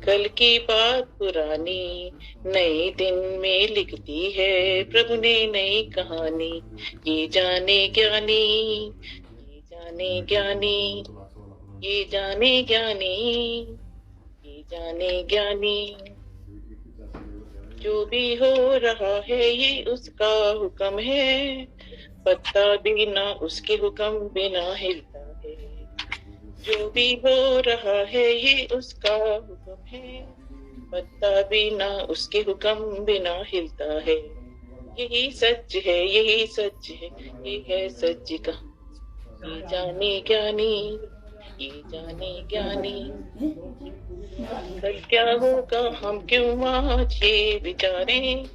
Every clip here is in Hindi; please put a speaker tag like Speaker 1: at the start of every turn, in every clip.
Speaker 1: कल की बात पुरानी नए दिन में लिखती है प्रभु ने नई कहानी। ये जाने ज्ञानी, ये जाने ज्ञानी, ये जाने ज्ञानी, ये जाने ज्ञानी। जो भी हो रहा है ये उसका हुक्म है, पत्ता भी ना उसके हुक्म बिना हिलता है। जो भी हो रहा है ये उसका हुक्म है, पत्ता भी ना उसके हुक्म बिना हिलता है। यही सच है, यही सच है, ये है सच कहानी। ये जाने ज्ञानी, ये जाने ज्ञानी। कल क्या होगा हम क्यों आज ये विचारें,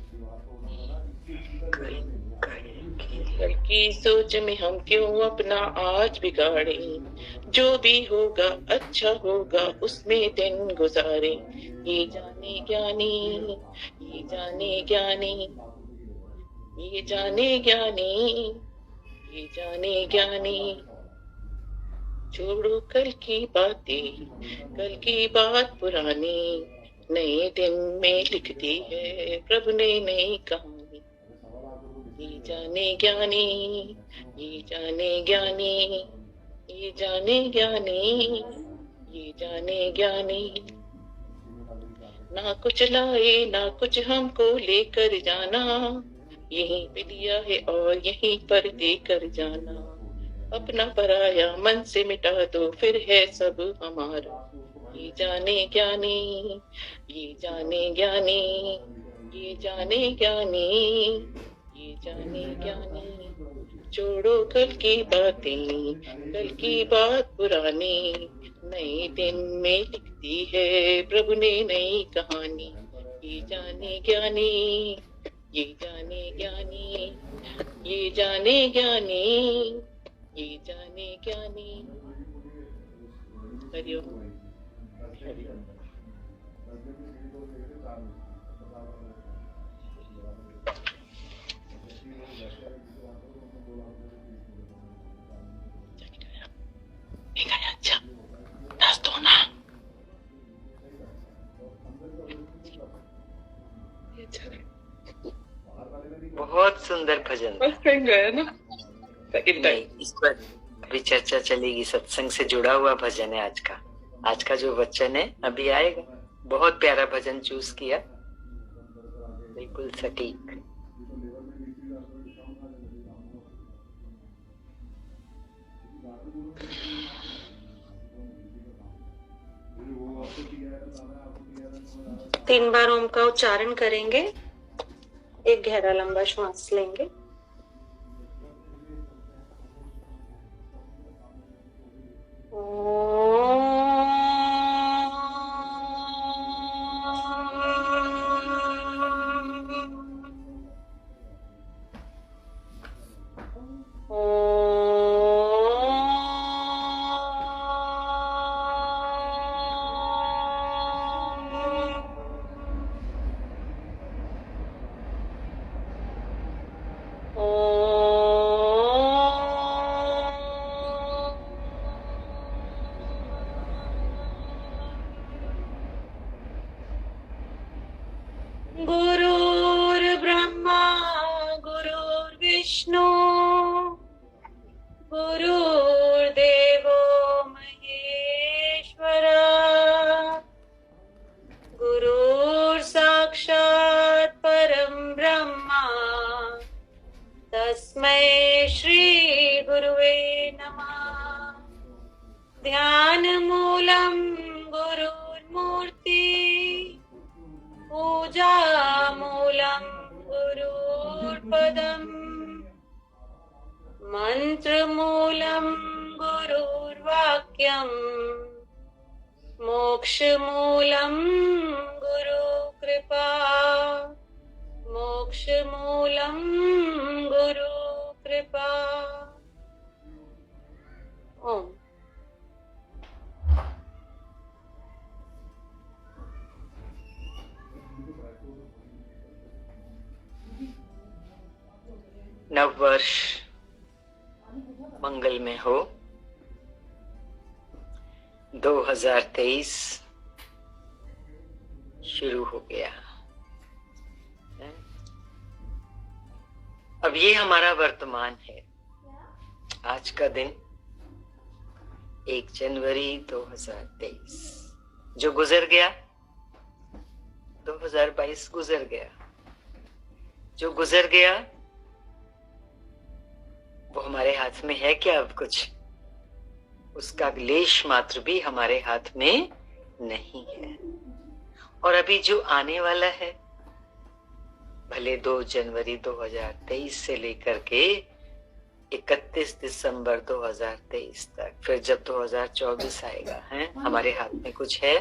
Speaker 1: कल की सोच में हम क्यों अपना आज बिगाड़ें। जो भी होगा अच्छा होगा उसमें दिन गुजारे। ये जाने ज्ञानी, ये जाने ज्ञानी, ये जाने ज्ञानी, ये जाने ज्ञानी। छोड़ो कल की बातें, कल की बात पुरानी नए दिन में लिखती है प्रभु ने नई कहानी। ये जाने ज्ञानी, ये जाने ज्ञानी, ये जाने ज्ञानी, ये जाने ज्ञानी। ना कुछ लाए ना कुछ हमको लेकर जाना, यहीं पे दिया है और यहीं पर देकर जाना। अपना पराया मन से मिटा दो फिर है सब हमारा। ये जाने ज्ञानी, ये जाने ज्ञानी, ये जाने ज्ञानी, ये जाने ज्ञानी। छोड़ो कल की बातें, कल की बात पुरानी नए दिन में लिखती है प्रभु ने नई कहानी। ये जाने ज्ञानी, ये जाने ज्ञानी, ये जाने ज्ञानी, ये जाने ज्ञानी। हरिओम, हरिओम। अच्छा, दस दो ना।
Speaker 2: बहुत सुंदर भजन।
Speaker 1: फर्स्ट टाइम गया ना, सेकंड
Speaker 2: नहीं,
Speaker 1: टाइम।
Speaker 2: इस पर अभी चर्चा चलेगी। सत्संग से जुड़ा हुआ भजन है आज का। आज का जो वचन है अभी आएगा। बहुत प्यारा भजन चूज किया, बिल्कुल सटीक।
Speaker 3: तीन बार ओम का उच्चारण करेंगे, एक गहरा लंबा श्वास लेंगे। गुरुर्ब्रह्मा गुरुर्विष्णु गुरुर्देवो महेश्वरा गुरुर्साक्षात् परं ब्रह्मा तस्मै श्री गुरुवे नमः। ध्यानमूलं गुरुर्मूर्ति, पूजामूलं गुरुर्पदम्, मन्त्रमूलं गुरुर्वाक्यम्, मोक्षमूलं गुरुकृपा, मोक्षमूलं गुरुकृपा। ओम।
Speaker 2: नव वर्ष मंगलमय हो। 2023 शुरू हो गया। अब ये हमारा वर्तमान है। आज का दिन 1 जनवरी 2023 जो गुजर गया, 2022 गुजर गया। जो गुजर गया वो हमारे हाथ में है क्या अब कुछ? उसका लेश मात्र भी हमारे हाथ में नहीं है। और अभी जो आने वाला है, भले 2 जनवरी 2023 से लेकर के 31 दिसंबर 2023 तक, फिर जब 2024 आएगा, है हमारे हाथ में कुछ है?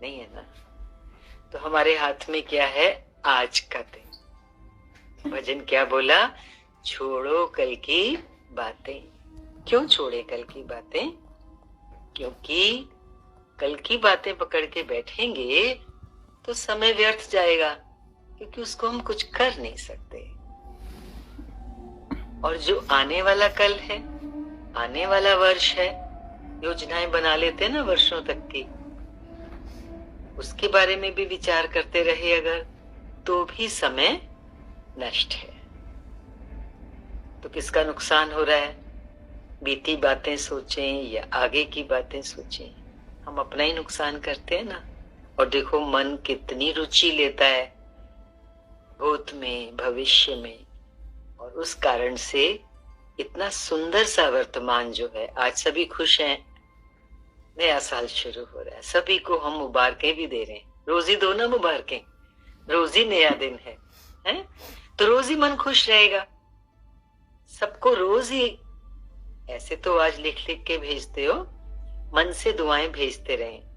Speaker 2: नहीं है ना। तो हमारे हाथ में क्या है? आज का दिन। भजन क्या बोला? छोड़ो कल की बातें। क्यों छोड़े कल की बातें? क्योंकि कल की बातें पकड़ के बैठेंगे तो समय व्यर्थ जाएगा, क्योंकि उसको हम कुछ कर नहीं सकते। और जो आने वाला कल है, आने वाला वर्ष है, योजनाएं बना लेते हैं ना वर्षों तक की, उसके बारे में भी विचार करते रहे अगर, तो भी समय नष्ट है। तो किसका नुकसान हो रहा है? बीती बातें सोचें या आगे की बातें सोचें, हम अपना ही नुकसान करते हैं ना। और देखो मन कितनी रुचि लेता है भूत में, भविष्य में, और उस कारण से इतना सुंदर सा वर्तमान जो है, आज सभी खुश हैं, नया साल शुरू हो रहा है, सभी को हम मुबारकें भी दे रहे हैं। रोज ही दो ना मुबारकें, रोज ही नया दिन है, हैं? तो रोज ही मन खुश रहेगा। सबको रोज ही ऐसे तो आज लिख लिख के भेजते हो, मन से दुआएं भेजते रहें।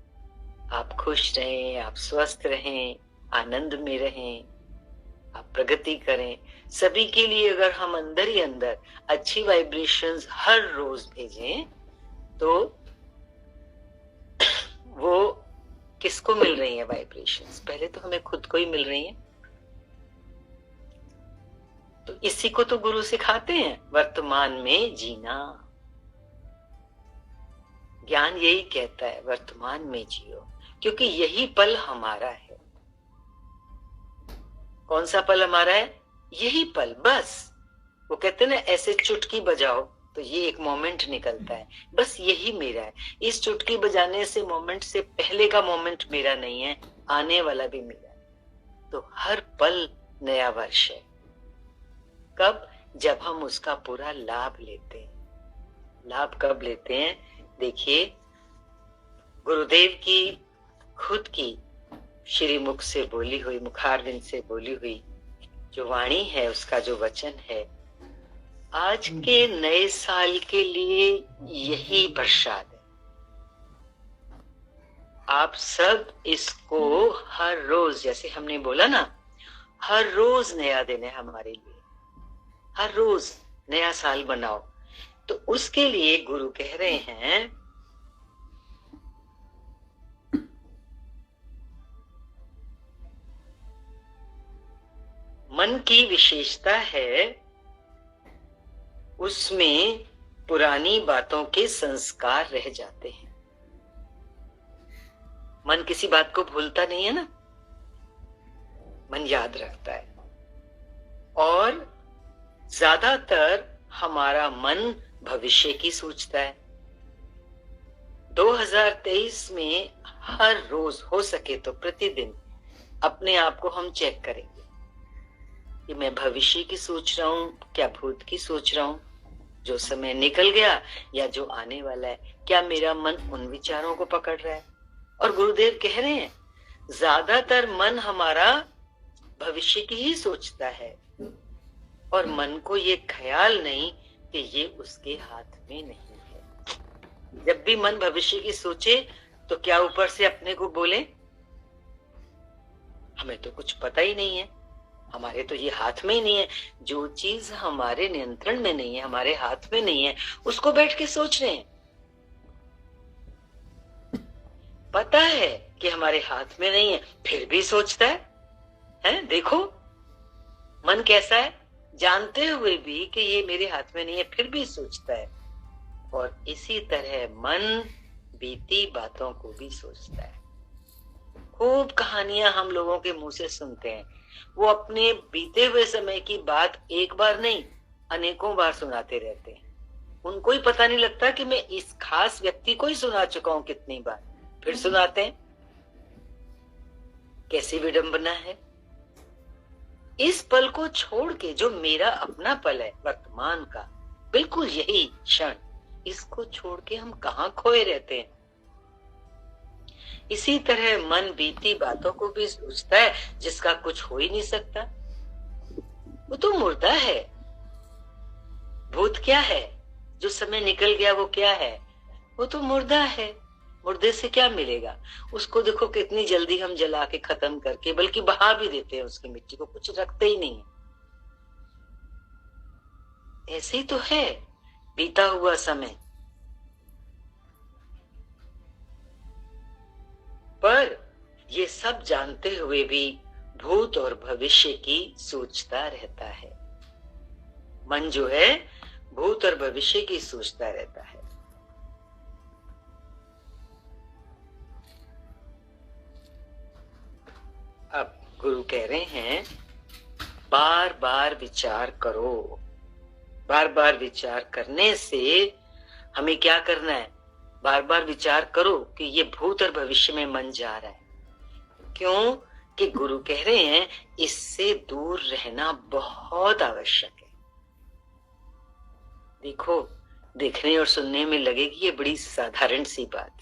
Speaker 2: आप खुश रहें, आप स्वस्थ रहें, आनंद में रहें, आप प्रगति करें। सभी के लिए अगर हम अंदर ही अंदर अच्छी वाइब्रेशंस हर रोज भेजें, तो वो किसको मिल रही है वाइब्रेशंस? पहले तो हमें खुद को ही मिल रही है। तो इसी को तो गुरु सिखाते हैं, वर्तमान में जीना। ज्ञान यही कहता है, वर्तमान में जियो, क्योंकि यही पल हमारा है। कौन सा पल हमारा है? यही पल, बस। वो कहते हैं ना, ऐसे चुटकी बजाओ तो ये एक मोमेंट निकलता है, बस यही मेरा है। इस चुटकी बजाने से मोमेंट से पहले का मोमेंट मेरा नहीं है, आने वाला भी मेरा है। तो हर पल नया वर्ष है। कब? जब हम उसका पूरा लाभ लेते हैं। लाभ कब लेते हैं? देखिए, गुरुदेव की खुद की श्री मुख से बोली हुई, मुखारविंद से बोली हुई जो वाणी है, उसका जो वचन है, आज के नए साल के लिए यही प्रसाद है। आप सब इसको हर रोज, जैसे हमने बोला ना, हर रोज नया दिन है हमारे लिए, हर रोज नया साल बनाओ। तो उसके लिए गुरु कह रहे हैं, मन की विशेषता है उसमें पुरानी बातों के संस्कार रह जाते हैं। मन किसी बात को भूलता नहीं है ना, मन याद रखता है। और ज्यादातर हमारा मन भविष्य की सोचता है। 2023 में हर रोज हो सके तो प्रतिदिन अपने आप को हम चेक करेंगे कि मैं भविष्य की सोच रहा हूं, क्या भूत की सोच रहा हूं, जो समय निकल गया या जो आने वाला है, क्या मेरा मन उन विचारों को पकड़ रहा है। और गुरुदेव कह रहे हैं, ज्यादातर मन हमारा भविष्य की ही सोचता है, और मन को ये ख्याल नहीं कि ये उसके हाथ में नहीं है। जब भी मन भविष्य की सोचे तो क्या ऊपर से अपने को बोले, हमें तो कुछ पता ही नहीं है, हमारे तो ये हाथ में ही नहीं है। जो चीज हमारे नियंत्रण में नहीं है, हमारे हाथ में नहीं है, उसको बैठ के सोच रहे हैं। पता है कि हमारे हाथ में नहीं है, फिर भी सोचता है। देखो मन कैसा है, जानते हुए भी कि ये मेरे हाथ में नहीं है, फिर भी सोचता है। और इसी तरह मन बीती बातों को भी सोचता है। खूब कहानियां हम लोगों के मुंह से सुनते हैं, वो अपने बीते हुए समय की बात एक बार नहीं अनेकों बार सुनाते रहते हैं। उनको ही पता नहीं लगता कि मैं इस खास व्यक्ति को ही सुना चुका हूं कितनी बार, फिर सुनाते हैं। कैसी विडंबना है। इस पल को छोड़ के जो मेरा अपना पल है वर्तमान का, बिल्कुल यही क्षण, इसको छोड़ के हम कहाँ खोए रहते हैं। इसी तरह मन बीती बातों को भी सोचता है जिसका कुछ हो ही नहीं सकता। वो तो मुर्दा है। भूत क्या है? जो समय निकल गया वो क्या है? वो तो मुर्दा है। मुर्दे से क्या मिलेगा? उसको देखो कितनी जल्दी हम जला के खत्म करके, बल्कि बहा भी देते हैं उसकी मिट्टी को, कुछ रखते ही नहीं है। ऐसे ही तो है बीता हुआ समय। पर ये सब जानते हुए भी भूत और भविष्य की सोचता रहता है। मन जो है भूत और भविष्य की सोचता रहता है। अब गुरु कह रहे हैं बार बार विचार करो। बार बार विचार करने से हमें क्या करना है? बार बार विचार करो कि ये भूत और भविष्य में मन जा रहा है। क्यों? कि गुरु कह रहे हैं इससे दूर रहना बहुत आवश्यक है। देखो, देखने और सुनने में लगेगी ये बड़ी साधारण सी बात,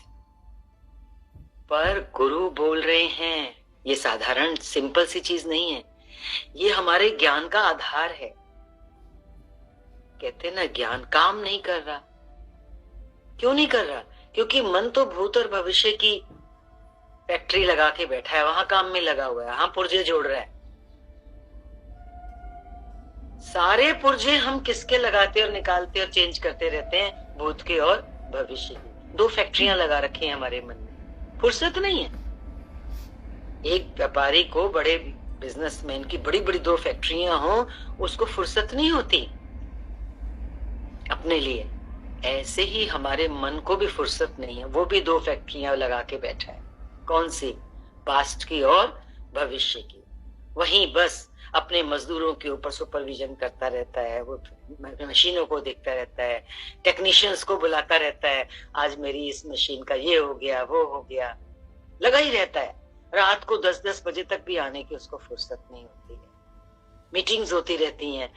Speaker 2: पर गुरु बोल रहे हैं ये साधारण सिंपल सी चीज नहीं है, ये हमारे ज्ञान का आधार है। कहते ना ज्ञान काम नहीं कर रहा। क्यों नहीं कर रहा? क्योंकि मन तो भूत और भविष्य की फैक्ट्री लगा के बैठा है, वहां काम में लगा हुआ है, वहां पुर्जे जोड़ रहा है। सारे पुर्जे हम किसके लगाते और निकालते और चेंज करते रहते हैं? भूत के और भविष्य की। दो फैक्ट्रियां लगा रखी हैं हमारे मन में, फुर्सत नहीं है। एक व्यापारी को, बड़े बिजनेसमैन की बड़ी बड़ी दो फैक्ट्रियां हो, उसको फुर्सत नहीं होती अपने लिए। ऐसे ही हमारे मन को भी फुर्सत नहीं है, वो भी दो फैक्ट्रियां लगा के बैठा है। कौन सी? पास्ट की और भविष्य की। वहीं बस अपने मजदूरों के ऊपर सुपरविजन करता रहता है, वो मशीनों को देखता रहता है, टेक्नीशियंस को बुलाता रहता है, आज मेरी इस मशीन का ये हो गया वो हो गया, लगा ही रहता है। रात को 10-10 बजे तक भी आने की उसको फुर्सत नहीं होती है। मीटिंग्स होती रहती हैं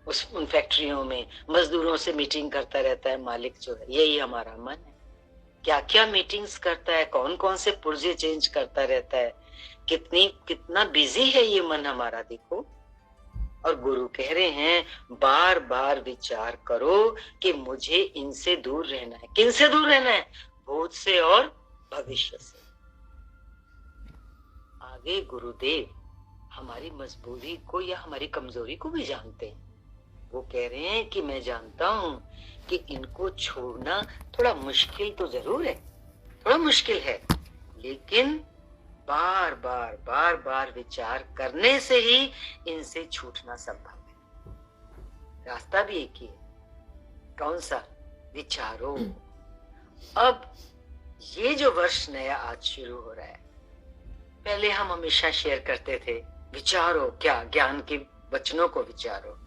Speaker 2: उन फैक्ट्रियों में, मजदूरों से मीटिंग करता रहता है मालिक जो है। यही हमारा मन है। क्या क्या मीटिंग्स करता है, कौन कौन से पुर्जे चेंज करता रहता है, कितना बिजी है ये मन हमारा, देखो। और गुरु कह रहे हैं बार बार विचार करो कि मुझे इनसे दूर रहना है। किन से दूर रहना है? भूत से और भविष्य से। आगे गुरुदेव हमारी मजबूरी को या हमारी कमजोरी को भी जानते हैं। वो कह रहे हैं कि मैं जानता हूं कि इनको छोड़ना थोड़ा मुश्किल तो जरूर है, थोड़ा मुश्किल है, लेकिन बार बार बार बार विचार करने से ही इनसे छूटना संभव है। रास्ता भी एक ही है। कौन सा? विचारो। अब ये जो वर्ष नया आज शुरू हो रहा है, पहले हम हमेशा शेयर करते थे विचारो, क्या ज्ञान के वचनों को विचारो।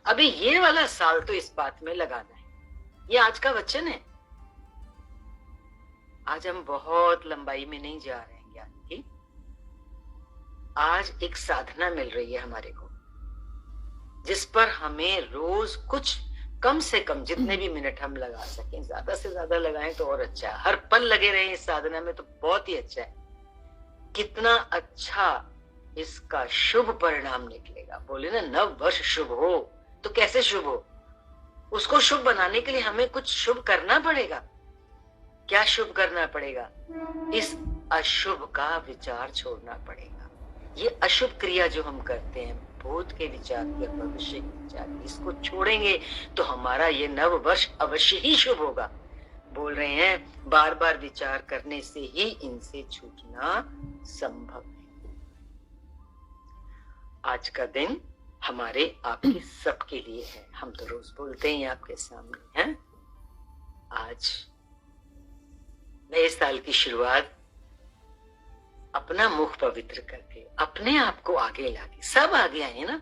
Speaker 2: अभी ये वाला साल तो इस बात में लगाना है। ये आज का वचन है। आज हम बहुत लंबाई में नहीं जा रहे हैं ज्ञान की। आज एक साधना मिल रही है हमारे को, जिस पर हमें रोज कुछ कम से कम जितने भी मिनट हम लगा सकें, ज्यादा से ज्यादा लगाएं तो और अच्छा है। हर पल लगे रहे इस साधना में तो बहुत ही अच्छा है। कितना अच्छा इसका शुभ परिणाम निकलेगा। बोले ना नव वर्ष शुभ हो, तो कैसे शुभ हो? उसको शुभ बनाने के लिए हमें कुछ शुभ करना पड़ेगा। क्या शुभ करना पड़ेगा? इस अशुभ का विचार छोड़ना पड़ेगा। ये अशुभ क्रिया जो हम करते हैं, भूत के विचार की और भविष्य के विचार की, इसको छोड़ेंगे तो हमारा ये नव वर्ष अवश्य ही शुभ होगा। बोल रहे हैं बार बार विचार करने से ही इनसे छूटना संभव है। आज का दिन हमारे आपके सबके लिए है। हम तो रोज बोलते हैं आपके सामने हैं। आज नए साल की शुरुआत अपना मुख पवित्र करके अपने आप को आगे लाके, सब आगे आए ना,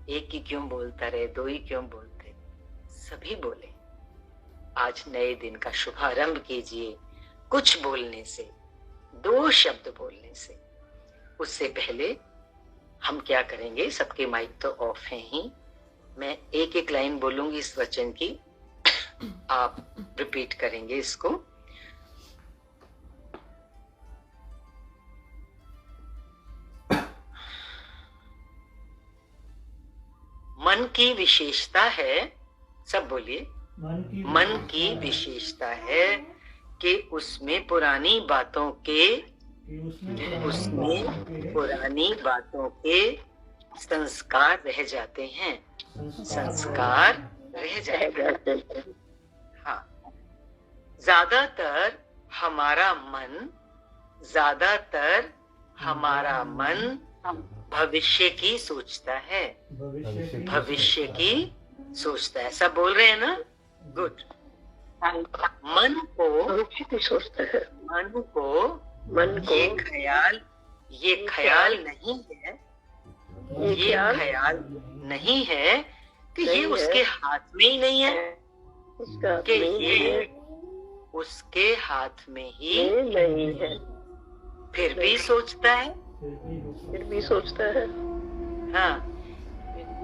Speaker 2: एक ही क्यों बोलता रहे, दो ही क्यों बोलते, सभी बोले। आज नए दिन का शुभारंभ कीजिए कुछ बोलने से, 2 शब्द बोलने से। उससे पहले हम क्या करेंगे, सबके माइक तो ऑफ हैं ही, मैं एक एक लाइन बोलूंगी इस वचन की, आप रिपीट करेंगे इसको। मन की विशेषता है, सब बोलिए, मन की विशेषता है कि उसमें पुरानी बातों के संस्कार रह जाते हैं, संस्कार रह जाते हैं। हाँ, ज्यादातर हमारा मन भविष्य की सोचता है, भविष्य की सोचता है, सब बोल रहे हैं ना, गुड। मन को सोचता है, मन को ये ख्याल नहीं है कि ये उसके हाथ में ही नहीं है, कि ये उसके हाथ में ही नहीं है, फिर भी सोचता है, हाँ।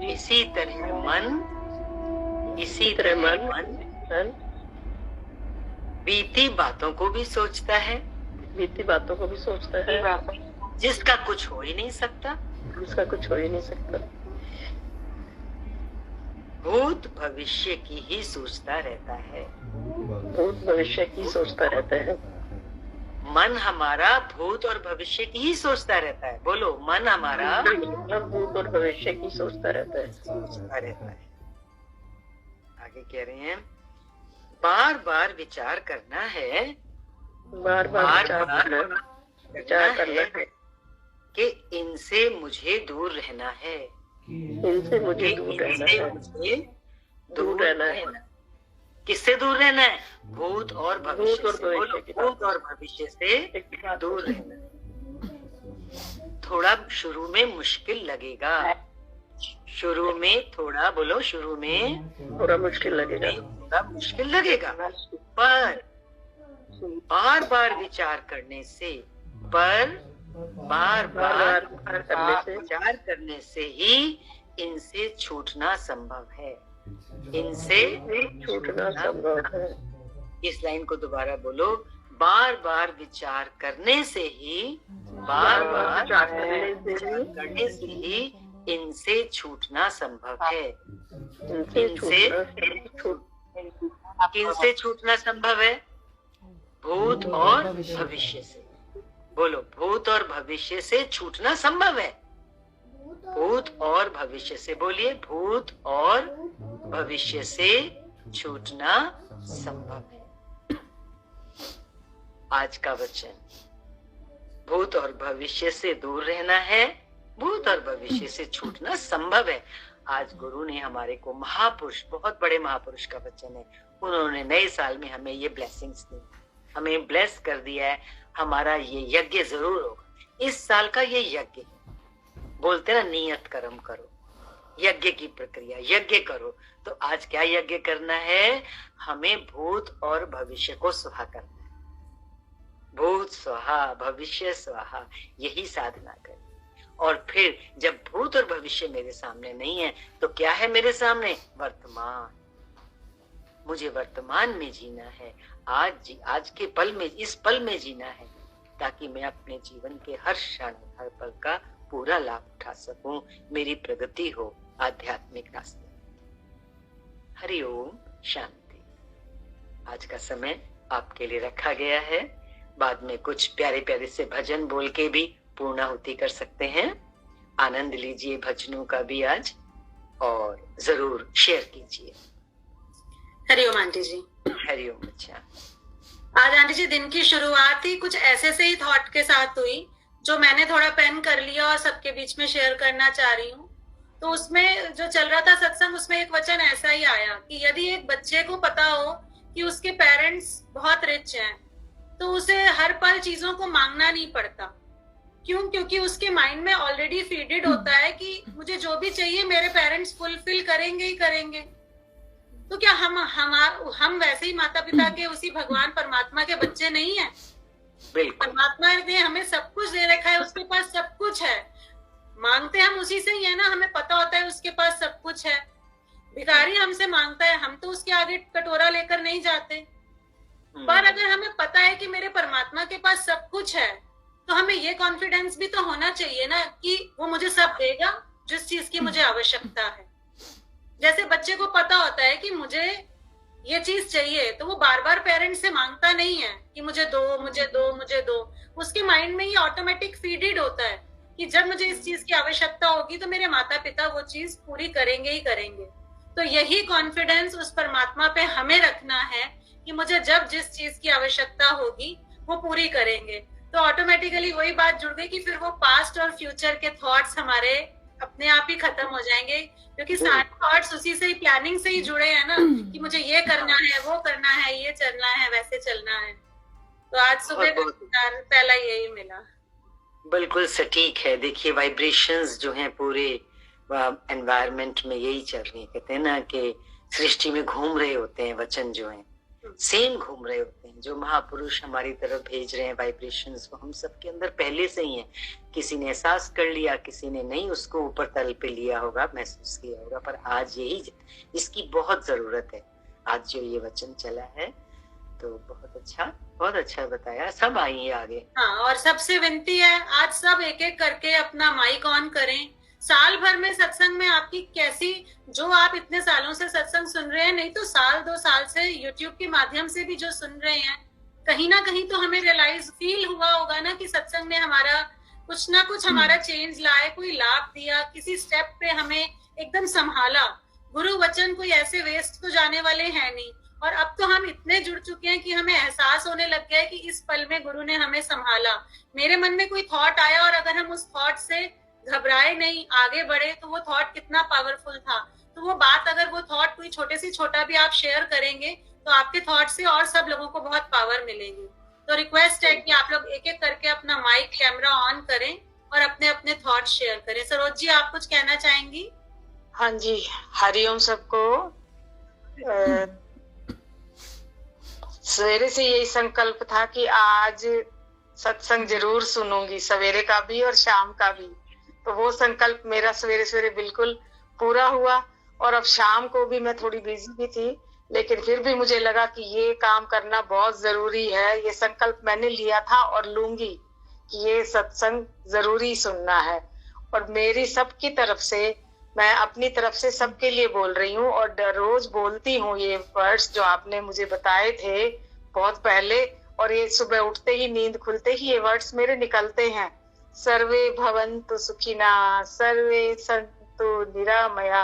Speaker 2: इसी तरह मन बीती बातों को भी सोचता है, जिसका कुछ हो ही नहीं सकता, भूत भविष्य की ही सोचता रहता है, मन हमारा भूत और भविष्य की ही सोचता रहता है। बोलो, मन हमारा भूत और भविष्य की सोचता रहता है। आगे कह रहे हैं, बार बार विचार करना है, बार विचार करना है कि इनसे मुझे दूर रहना है, दूर रहना है। किससे दूर रहना है? भूत और भविष्य से। बोलो, भूत और भविष्य से दूर रहना। थोड़ा शुरू में मुश्किल लगेगा, शुरू में थोड़ा मुश्किल लगेगा, पर बार बार विचार करने से, विचार करने से ही इनसे छूटना संभव है, इस लाइन को दोबारा बोलो, बार बार विचार करने से ही, इनसे छूटना संभव है। किनसे छूटना संभव है? भूत और भविष्य से। बोलो, भूत और भविष्य से छूटना संभव है। भूत और भविष्य से बोलिए, भूत और भविष्य से छूटना संभव है। आज का वचन, भूत और भविष्य से दूर रहना है, भूत और भविष्य से छूटना संभव है। आज गुरु ने हमारे को महापुरुष, बहुत बड़े महापुरुष का वचन है, उन्होंने नए साल में हमें ये ब्लेसिंग्स दी, हमें ब्लेस कर दिया है। हमारा ये यज्ञ जरूर होगा इस साल का। ये यज्ञ बोलते ना, नियत कर्म करो, यज्ञ की प्रक्रिया, यज्ञ करो। तो आज क्या यज्ञ करना है? हमें भूत और भविष्य को स्वाहा करना है। भूत स्वाहा, भविष्य स्वाहा, यही साधना करें। और फिर जब भूत और भविष्य मेरे सामने नहीं है तो क्या है मेरे सामने? वर्तमान। मुझे वर्तमान में जीना है, आज के पल में, इस पल में जीना है, ताकि मैं अपने जीवन के हर क्षण, हर पल का पूरा लाभ उठा सकूं, मेरी प्रगति हो आध्यात्मिक रास्ते। हरि ओम, शांति। आज का समय आपके लिए रखा गया है। बाद में कुछ प्यारे प्यारे से भजन बोल के भी पूर्णाहुति कर सकते हैं। आनंद लीजिए भजनों का भी आज, और जरूर शेयर कीजिए।
Speaker 3: हरिओम आंटी जी।
Speaker 2: हरिओम बच्चा।
Speaker 3: आज आंटी जी दिन की शुरुआत ही कुछ ऐसे से ही थॉट के साथ हुई, जो मैंने थोड़ा पेन कर लिया और सबके बीच में शेयर करना चाह रही हूँ। तो उसमें जो चल रहा था सत्संग, उसमें एक वचन ऐसा ही आया कि यदि एक बच्चे को पता हो कि उसके पेरेंट्स बहुत रिच हैं तो उसे हर पल चीजों को मांगना नहीं पड़ता। क्यों? क्योंकि उसके माइंड में ऑलरेडी फीडेड होता है कि मुझे जो भी चाहिए मेरे पेरेंट्स फुलफिल करेंगे ही करेंगे। तो क्या हम वैसे ही माता पिता के उसी भगवान परमात्मा के बच्चे नहीं है? परमात्मा ने हमें सब कुछ दे रखा है, उसके पास सब कुछ है, मांगते हम उसी से ही है ना, हमें पता होता है उसके पास सब कुछ है। भिखारी हमसे मांगता है, हम तो उसके आगे कटोरा लेकर नहीं जाते। पर अगर हमें पता है कि मेरे परमात्मा के पास सब कुछ है, तो हमें ये कॉन्फिडेंस भी तो होना चाहिए ना कि वो मुझे सब देगा जिस चीज की मुझे आवश्यकता है। जैसे बच्चे को पता होता है कि मुझे ये चीज चाहिए, तो वो बार बार पेरेंट्स से मांगता नहीं है कि मुझे दो मुझे दो मुझे दो। उसके माइंड में ये ऑटोमेटिक फीडेड होता है कि जब मुझे इस चीज की आवश्यकता होगी तो मेरे माता पिता वो चीज पूरी करेंगे ही करेंगे। तो यही कॉन्फिडेंस उस परमात्मा पे हमें रखना है कि मुझे जब जिस चीज की आवश्यकता होगी वो पूरी करेंगे। तो ऑटोमेटिकली वही बात जुड़ गई कि फिर वो पास्ट और फ्यूचर के थॉट्स हमारे अपने आप ही खत्म हो जाएंगे, क्योंकि सारे थॉट्स उसी से ही, प्लानिंग से ही जुड़े हैं ना कि मुझे ये करना है, वो करना है, ये चलना है, वैसे चलना है। तो आज सुबह का पहला यही मिला।
Speaker 2: बिल्कुल सटीक है। देखिए वाइब्रेशंस जो हैं पूरे एनवायरनमेंट में यही चल रही है। कहते हैं ना कि सृष्टि में घूम रहे होते हैं वचन, जो हैं सेम घूम रहे होते हैं। जो महापुरुष हमारी तरफ भेज रहे हैं वाइब्रेशंस, वो हम सबके अंदर पहले से ही हैं। किसी ने एहसास कर लिया, किसी ने नहीं उसको ऊपर तल पे लिया होगा, महसूस किया होगा, पर आज यही इसकी बहुत जरूरत है। आज जो ये वचन चला है तो बहुत अच्छा बताया। सब आइए आगे।
Speaker 3: हाँ, और सबसे विनती है आज सब एक एक करके अपना माइक ऑन करें। साल भर में सत्संग में आपकी कैसी, जो आप इतने सालों से सत्संग सुन रहे हैं, नहीं तो साल 2 साल से यूट्यूब के माध्यम से भी जो सुन रहे हैं, कहीं ना कहीं तो हमें रियलाइज फील हुआ होगा ना कि सत्संग ने हमारा कुछ ना कुछ हमारा चेंज लाए, कोई लाभ दिया, किसी स्टेप पे हमें एकदम संभाला। गुरु वचन कोई ऐसे वेस्ट तो जाने वाले हैं नहीं। और अब तो हम इतने जुड़ चुके हैं कि हमें एहसास होने लग गया है कि इस पल में गुरु ने हमें संभाला। मेरे मन में कोई थॉट आया और अगर हम उस थॉट से घबराए नहीं, आगे बढ़े, तो वो थॉट कितना पावरफुल था। तो वो बात, अगर वो थॉट कोई छोटे से छोटा भी आप शेयर करेंगे तो आपके थॉट से और सब लोगों को बहुत पावर मिलेगी। तो रिक्वेस्ट है कि आप लोग एक एक करके अपना माइक कैमरा ऑन करें और अपने अपने थॉट शेयर करें। सरोज जी, आप कुछ कहना चाहेंगी?
Speaker 4: हाँ जी, हरिओम सबको। सवेरे से यही संकल्प था कि आज सत्संग जरूर सुनूंगी, सवेरे का भी और शाम का भी। तो वो संकल्प मेरा सवेरे सवेरे बिल्कुल पूरा हुआ। और अब शाम को भी मैं थोड़ी बिजी भी थी, लेकिन फिर भी मुझे लगा कि ये काम करना बहुत जरूरी है। ये संकल्प मैंने लिया था और लूंगी कि ये सत्संग जरूरी सुनना है। और मेरी सबकी तरफ से, मैं अपनी तरफ से सबके लिए बोल रही हूँ और रोज बोलती हूँ ये वर्ड्स जो आपने मुझे बताए थे बहुत पहले। और ये सुबह उठते ही, नींद खुलते ही ये वर्ड्स मेरे निकलते हैं। सर्वे भवन्तु सुखिना, सर्वे सन्तु निरामया,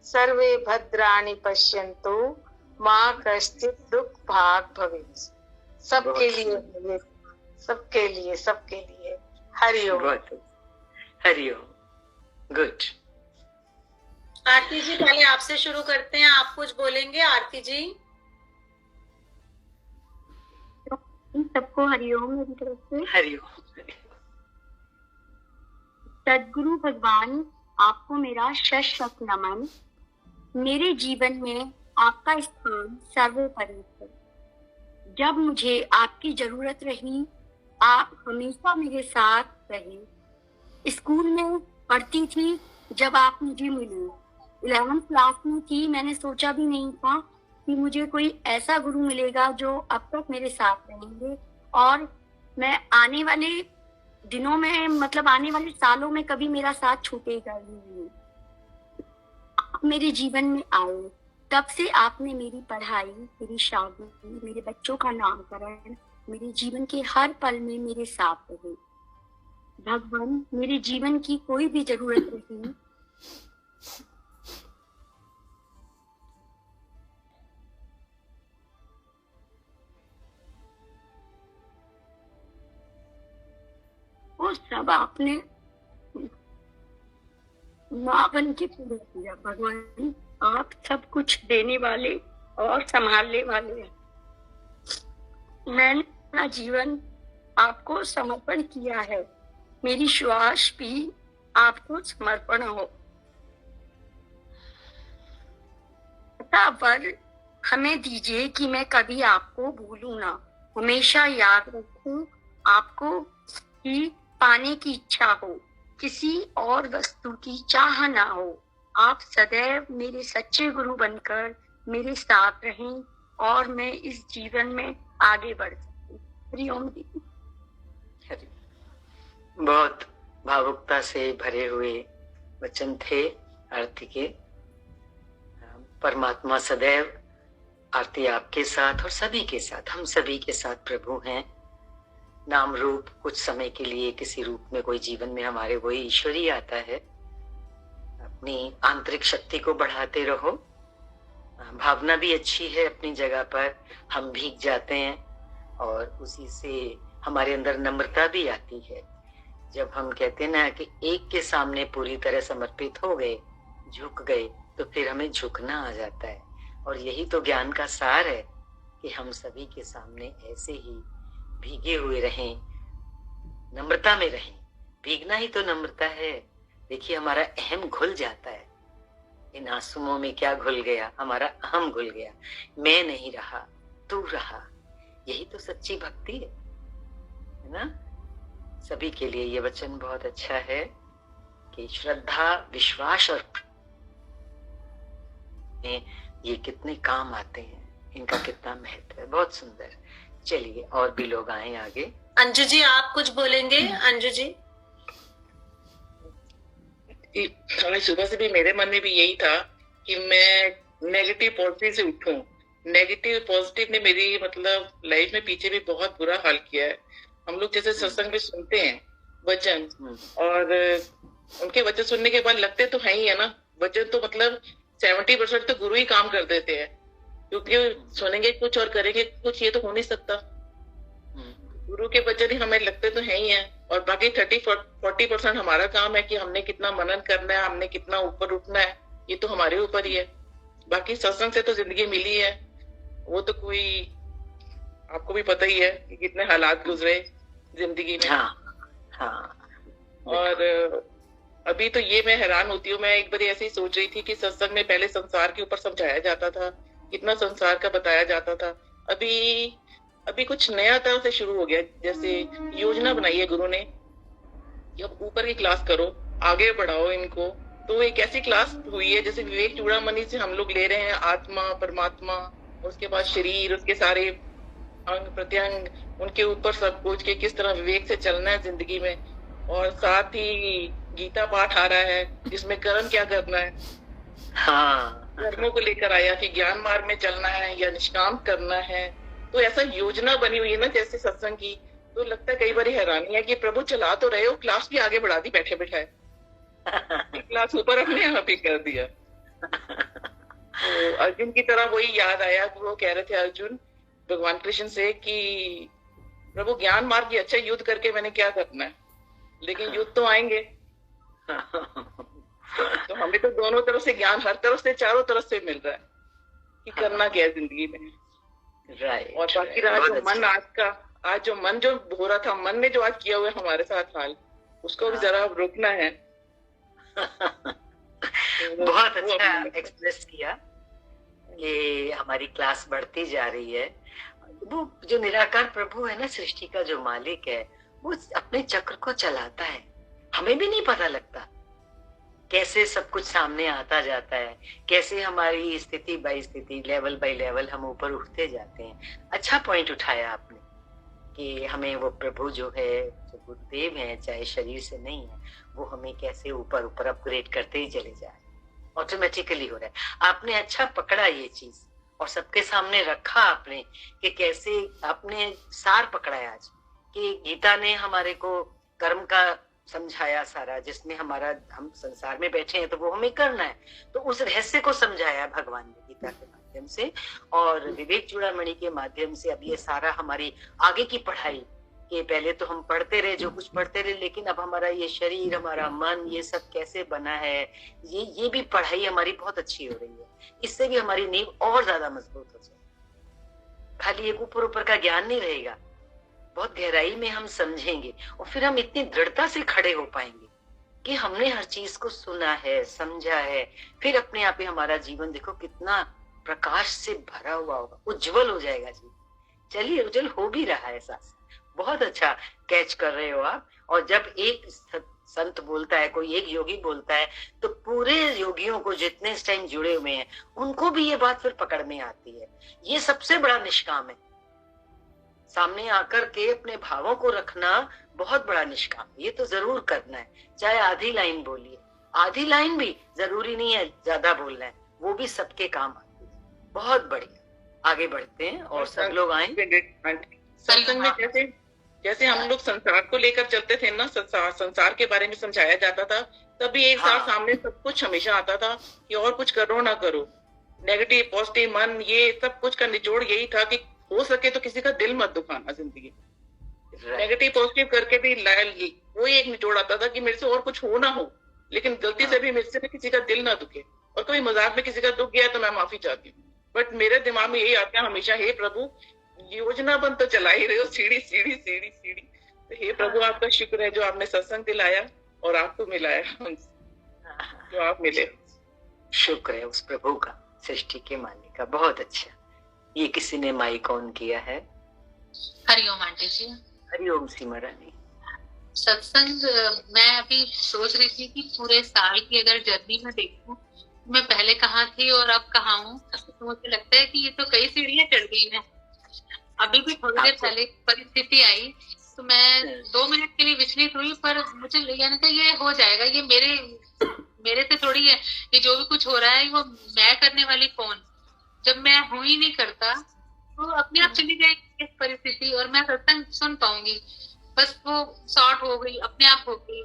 Speaker 4: सर्वे भद्राणि पश्यन्तु, माँ कश्चित् दुख भाग भवेत्। सबके लिए, सबके लिए, सबके लिए। हरिओम।
Speaker 2: हरिओम। गुड।
Speaker 3: आरती जी, पहले आपसे शुरू करते हैं। आप कुछ बोलेंगे आरती जी?
Speaker 5: सबको हरिओम मेरी तरफ से।
Speaker 2: हरिओम।
Speaker 5: सद्गुरु भगवान, आपको मेरा शत नमन। मेरे जीवन में आपका स्थान सर्वोपरि है। जब मुझे आपकी जरूरत रही, आप हमेशा मेरे साथ रहे। स्कूल में पढ़ती थी जब आप मुझे मिले, 11th क्लास में थी। मैंने सोचा भी नहीं था कि मुझे कोई ऐसा गुरु मिलेगा जो अब तक मेरे साथ रहेंगे। और मैं आने वाले दिनों में, मतलब आने वाले सालों में कभी मेरा साथ छूटेगा ही नहीं। आप मेरे जीवन में आए, तब से आपने मेरी पढ़ाई, मेरी शादी, मेरे बच्चों का नामकरण, मेरे जीवन के हर पल में मेरे साथ रहे। भगवान, मेरे जीवन की कोई भी जरूरत रही, वो सब आपने माँ बन के पूरा किया। भगवान, आप सब कुछ देने वाले और संभालने वाले हैं। मैंने अपना जीवन आपको समर्पण किया है। मेरी श्वास भी आपको समर्पण हो। वर हमें दीजिए कि मैं कभी आपको भूलूं ना, हमेशा याद रखूं आपको कि पाने की इच्छा हो, किसी और वस्तु की चाह ना हो। आप सदैव मेरे सच्चे गुरु बनकर मेरे साथ रहें और मैं इस जीवन में आगे बढ़ सकूं। हरिओम दीदी।
Speaker 2: बहुत भावुकता से भरे हुए वचन थे आरती के। परमात्मा सदैव आरती आपके साथ और सभी के साथ, हम सभी के साथ प्रभु हैं। नाम रूप कुछ समय के लिए किसी रूप में कोई जीवन में हमारे वही ईश्वर ही आता है। अपनी आंतरिक शक्ति को बढ़ाते रहो। भावना भी अच्छी है अपनी जगह पर, हम भीग जाते हैं और उसी से हमारे अंदर नम्रता भी आती है। जब हम कहते ना कि एक के सामने पूरी तरह समर्पित हो गए, झुक गए, तो फिर हमें झुकना आ जाता है। और यही तो ज्ञान का सार है कि हम सभी के सामने ऐसे ही भीगे हुए रहें, नम्रता में रहें। भीगना ही तो नम्रता है। देखिए हमारा अहम घुल जाता है। इन आंसुओं में क्या घुल गया? हमारा अहम घुल गया। मैं नहीं रहा, तू रहा। यही तो सच्ची भक्ति है ना। सभी के लिए ये वचन बहुत अच्छा है कि श्रद्धा, विश्वास और ये कितने काम आते हैं, इनका कितना महत्व है। बहुत सुंदर। चलिए और भी लोग आए आगे।
Speaker 3: अंजू जी आप कुछ बोलेंगे? अंजू जी।
Speaker 1: आज सुबह से भी मेरे मन में भी यही था कि मैं नेगेटिव पॉजिटिव से उठूं। नेगेटिव पॉजिटिव ने मेरी मतलब लाइफ में पीछे भी बहुत बुरा हाल किया है। हम लोग जैसे सत्संग में सुनते हैं वचन, और उनके वचन सुनने के बाद लगते तो है ही है ना। वचन तो मतलब 70% तो गुरु ही काम कर देते हैं, क्योंकि सुनेंगे कुछ और करेंगे कुछ, ये तो हो नहीं सकता। गुरु के वचन ही हमें लगते तो है ही है। और बाकी 30-40% हमारा काम है कि हमने कितना मनन करना है, हमने कितना ऊपर उठना है, ये तो हमारे ऊपर ही है। बाकी सत्संग से तो जिंदगी मिली है, वो तो कोई आपको भी पता ही है कि कितने हालात गुजरे जिंदगी में। और अभी तो ये मैं हैरान होती हूँ। मैं एक बार ऐसे ही सोच रही थी कि सत्संग में पहले संसार के ऊपर समझाया जाता था, कितना संसार का बताया जाता था। अभी कुछ नया तरह से शुरू हो गया। जैसे योजना बनाई है गुरु ने कि अब ऊपर की क्लास करो, आगे बढ़ाओ इनको। तो एक ऐसी क्लास हुई है जैसे विवेक चूड़ामणि से हम लोग ले रहे हैं आत्मा, परमात्मा, उसके बाद शरीर, उसके सारे अंग प्रत्यंग, उनके ऊपर सब कुछ कि किस तरह विवेक से चलना है जिंदगी में। और साथ ही गीता पाठ आ रहा है जिसमें कर्म क्या करना है। कर्मों को लेकर आया कि ज्ञान मार्ग में चलना है या निष्काम करना है। तो ऐसा योजना बनी हुई है ना जैसे सत्संग की। तो लगता है कई बार हैरानी है कि प्रभु चला तो रहे हो, क्लास भी आगे बढ़ा दी बैठे बैठाए। क्लास ऊपर अपने आप ही कर दिया। तो अर्जुन की तरह वही याद आया। वो कह रहे थे अर्जुन भगवान कृष्ण से कि प्रभु ज्ञान मार्ग की अच्छा युद्ध करके मैंने क्या करना है, लेकिन युद्ध तो आएंगे। तो हमें तो दोनों तरफ से ज्ञान, हर तरफ से, चारों तरफ से मिल रहा है कि करना क्या है जिंदगी में। और बाकी रहा जो मन आज जो मन जो हो रहा था, मन ने जो आज किया हुआ है हमारे साथ हाल, उसको भी जरा रोकना है।
Speaker 2: बहुत अच्छा एक्सप्रेस किया। ये हमारी क्लास बढ़ती जा रही है। वो जो निराकार प्रभु है ना, सृष्टि का जो मालिक है, वो अपने चक्र को चलाता है। हमें भी नहीं पता लगता कैसे सब कुछ सामने आता जाता है, कैसे हमारी स्थिति बाय स्थिति, लेवल बाय लेवल हम ऊपर उठते जाते हैं। अच्छा पॉइंट उठाया आपने कि हमें वो प्रभु जो है, जो गुरुदेव है, चाहे शरीर से नहीं है, वो हमें कैसे ऊपर ऊपर अपग्रेड करते ही चले जाए। ऑटोमेटिकली हो रहा है। आपने अच्छा पकड़ा ये चीज और सबके सामने रखा आपने कि कैसे आपने सार पकड़ा है आज कि गीता ने हमारे को कर्म का समझाया सारा, जिसमें हमारा हम संसार में बैठे हैं तो वो हमें करना है। तो उस रहस्य को समझाया भगवान ने गीता के माध्यम से, और विवेक चूड़ामणि के माध्यम से अब ये सारा हमारी आगे की पढ़ाई कि पहले तो हम पढ़ते रहे जो कुछ पढ़ते रहे, लेकिन अब हमारा ये शरीर, हमारा मन, ये सब कैसे बना है, ये भी पढ़ाई हमारी बहुत अच्छी हो रही है। इससे भी हमारी नींव और ज्यादा मजबूत हो जाए। खाली एक ऊपर ऊपर का ज्ञान नहीं रहेगा, बहुत गहराई में हम समझेंगे और फिर हम इतनी दृढ़ता से खड़े हो पाएंगे कि हमने हर चीज को सुना है, समझा है। फिर अपने आप ही हमारा जीवन देखो कितना प्रकाश से भरा हुआ होगा, उज्जवल हो जाएगा जीवन। चलिए, उज्जवल हो भी रहा है साथ। बहुत अच्छा कैच कर रहे हो आप। और जब एक संत बोलता है, कोई एक योगी बोलता है, तो पूरे योगियों को जितने इस टाइम जुड़े हुए हैं उनको भी ये बात फिर पकड़ में आती है। ये सबसे बड़ा निष्काम है। सामने आकर के अपने भावों को रखना बहुत बड़ा निष्काम, ये तो जरूर करना है। चाहे आधी लाइन बोलिए, आधी लाइन भी जरूरी नहीं है ज्यादा बोलना है, वो भी सबके काम आती है। बहुत बढ़िया, आगे बढ़ते हैं और सब लोग आएंगे।
Speaker 1: सत्संग में जैसे जैसे हम लोग संसार को लेकर चलते थे ना, संसार के बारे में समझाया जाता था, तभी एक साथ सामने सब कुछ हमेशा आता था कि और कुछ करो ना करो, नेगेटिव पॉजिटिव मन, ये सब कुछ का निचोड़ यही था कि हो सके तो किसी का दिल मत दुखाना जिंदगी। नेगेटिव पॉजिटिव करके भी वही एक निचोड़ आता था कि मेरे से और कुछ हो ना हो, लेकिन गलती से भी मेरे से किसी का दिल ना दुखे, और कभी मजाक में किसी का दुख गया तो मैं माफी चाहती हूँ। बट मेरे दिमाग में यही आता है हमेशा, हे प्रभु योजना बन तो चला ही रहे हो, सीढ़ी सीढ़ी सीढ़ी सीढ़ी। तो हे प्रभु आपका शुक्र है जो आपने सत्संग दिलाया और आपको मिलाया, जो आप मिले।
Speaker 2: शुक्र है उस प्रभु का, सृष्टि के मालिक का। बहुत अच्छा। ये किसी ने माइक ऑन किया है?
Speaker 6: हरिओम आंटी जी।
Speaker 2: हरिओम सीमा रानी।
Speaker 6: सत्संग मैं अभी सोच रही थी कि पूरे साल की अगर जर्नी में देखूं, मैं पहले कहाँ थी और अब कहाँ हूँ, तो मुझे लगता है कि ये तो कई सीढ़ियां चढ़ गई हैं। अभी भी थोड़ी देर पहले परिस्थिति आई तो मैं 2 मिनट के लिए विचलित हुई, पर मुझे यानी कि ये हो जाएगा, ये मेरे से थोड़ी है, ये जो भी कुछ हो रहा है वो मैं करने वाली कौन। जब मैं हूं ही नहीं करता तो अपने आप चली जाएगी इस परिस्थिति और मैं सत्संग सुन पाऊंगी। बस वो शॉर्ट हो गई, अपने आप हो गई।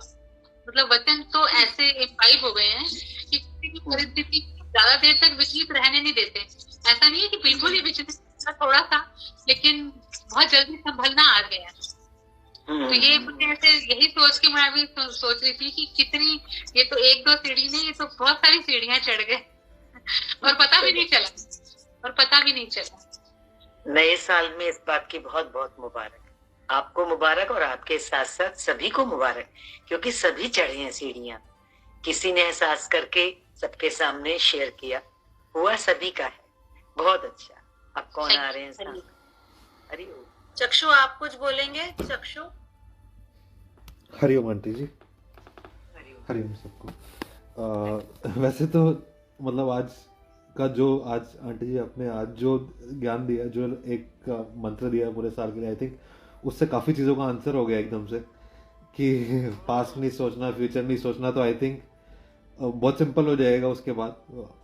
Speaker 6: मतलब वचन तो ऐसे इम्बाइब हो गए हैं कि किसी की परिस्थिति ज्यादा देर तक विचलित रहने नहीं देते। ऐसा नहीं है कि बिल्कुल ही विचलित, थोड़ा सा, लेकिन बहुत जल्दी संभलना आ गया। तो ये मुझे ऐसे यही सोच के मैं भी सोच रही थी कि कितनी, ये तो 1-2 सीढ़ी नहीं, ये तो बहुत सारी सीढ़ियां चढ़ गए और पता भी नहीं चला।
Speaker 2: नए साल में इस बात की बहुत बहुत मुबारक। आपको मुबारक और आपके साथ साथ सभी को मुबारक, क्योंकि सभी चढ़े हैं सीढ़ियां। किसी ने एहसास करके सबके सामने शेयर किया, हुआ सभी का है। बहुत अच्छा। अब कौन आ रहे हैं? हरिओम।
Speaker 3: चक्षु आप कुछ बोलेंगे? चक्षु।
Speaker 7: हरिओम आंटी जी। हरिओम सबको। वैसे तो मतलब आज का जो, आज आंटी जी आपने आज जो ज्ञान दिया, जो एक मंत्र दिया पूरे साल के लिए, आई थिंक उससे काफ़ी चीज़ों का आंसर हो गया एकदम से, कि पास्ट नहीं सोचना, फ्यूचर नहीं सोचना। तो आई थिंक बहुत सिंपल हो जाएगा उसके बाद।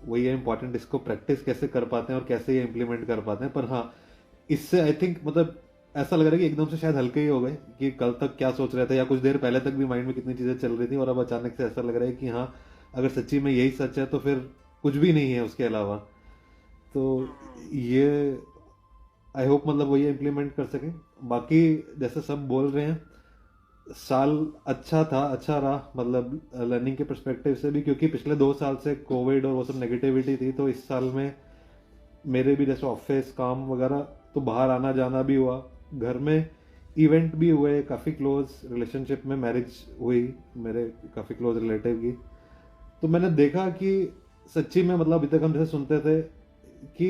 Speaker 7: वही है इम्पॉर्टेंट, इसको प्रैक्टिस कैसे कर पाते हैं और कैसे ये इम्प्लीमेंट कर पाते हैं। पर हाँ, इससे आई थिंक मतलब ऐसा लग रहा है कि एकदम से शायद हल्के ही हो गए, कि कल तक क्या सोच रहे थे या कुछ देर पहले तक भी माइंड में कितनी चीज़ें चल रही थी, और अब अचानक से ऐसा लग रहा है कि हाँ, अगर सच्ची में यही सच है तो फिर कुछ भी नहीं है उसके अलावा। तो ये आई होप मतलब वो ये इम्प्लीमेंट कर सकें। बाकी जैसे सब बोल रहे हैं, साल अच्छा था, अच्छा रहा, मतलब लर्निंग के पर्सपेक्टिव से भी, क्योंकि पिछले 2 साल से कोविड और वो सब नेगेटिविटी थी। तो इस साल में मेरे भी जैसे ऑफिस काम वगैरह, तो बाहर आना जाना भी हुआ, घर में इवेंट भी हुए, काफ़ी क्लोज रिलेशनशिप में मैरिज हुई मेरे काफ़ी क्लोज रिलेटिव की। तो मैंने देखा कि सच्ची में मतलब अभी तक हम जैसे सुनते थे कि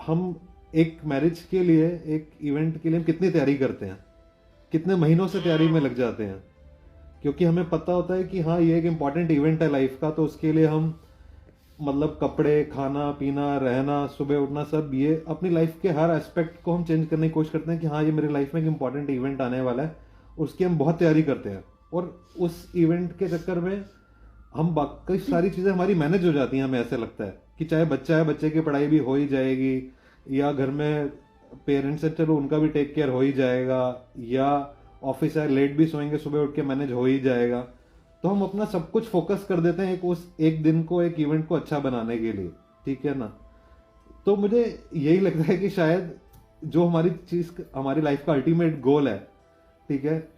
Speaker 7: हम एक मैरिज के लिए, एक इवेंट के लिए हम कितनी तैयारी करते हैं, कितने महीनों से तैयारी में लग जाते हैं, क्योंकि हमें पता होता है कि हाँ ये एक इम्पॉर्टेंट इवेंट है लाइफ का। तो उसके लिए हम मतलब कपड़े, खाना पीना, रहना, सुबह उठना, सब ये अपनी लाइफ के हर एस्पेक्ट को हम चेंज करने की कोशिश करते हैं कि हाँ ये मेरी लाइफ में एक इम्पॉर्टेंट इवेंट आने वाला है, उसकी हम बहुत तैयारी करते हैं। और उस इवेंट के चक्कर में हम कई सारी चीज़ें हमारी मैनेज हो जाती हैं। हमें ऐसे लगता है कि चाहे बच्चा है, बच्चे की पढ़ाई भी हो ही जाएगी, या घर में पेरेंट्स है, चलो उनका भी टेक केयर हो ही जाएगा, या ऑफिस है, लेट भी सोएंगे, सुबह उठ के मैनेज हो ही जाएगा। तो हम अपना सब कुछ फोकस कर देते हैं उस एक दिन को, एक इवेंट को अच्छा बनाने के लिए, ठीक है ना। तो मुझे यही लगता है कि शायद जो हमारी चीज, हमारी लाइफ का अल्टीमेट गोल है, ठीक है,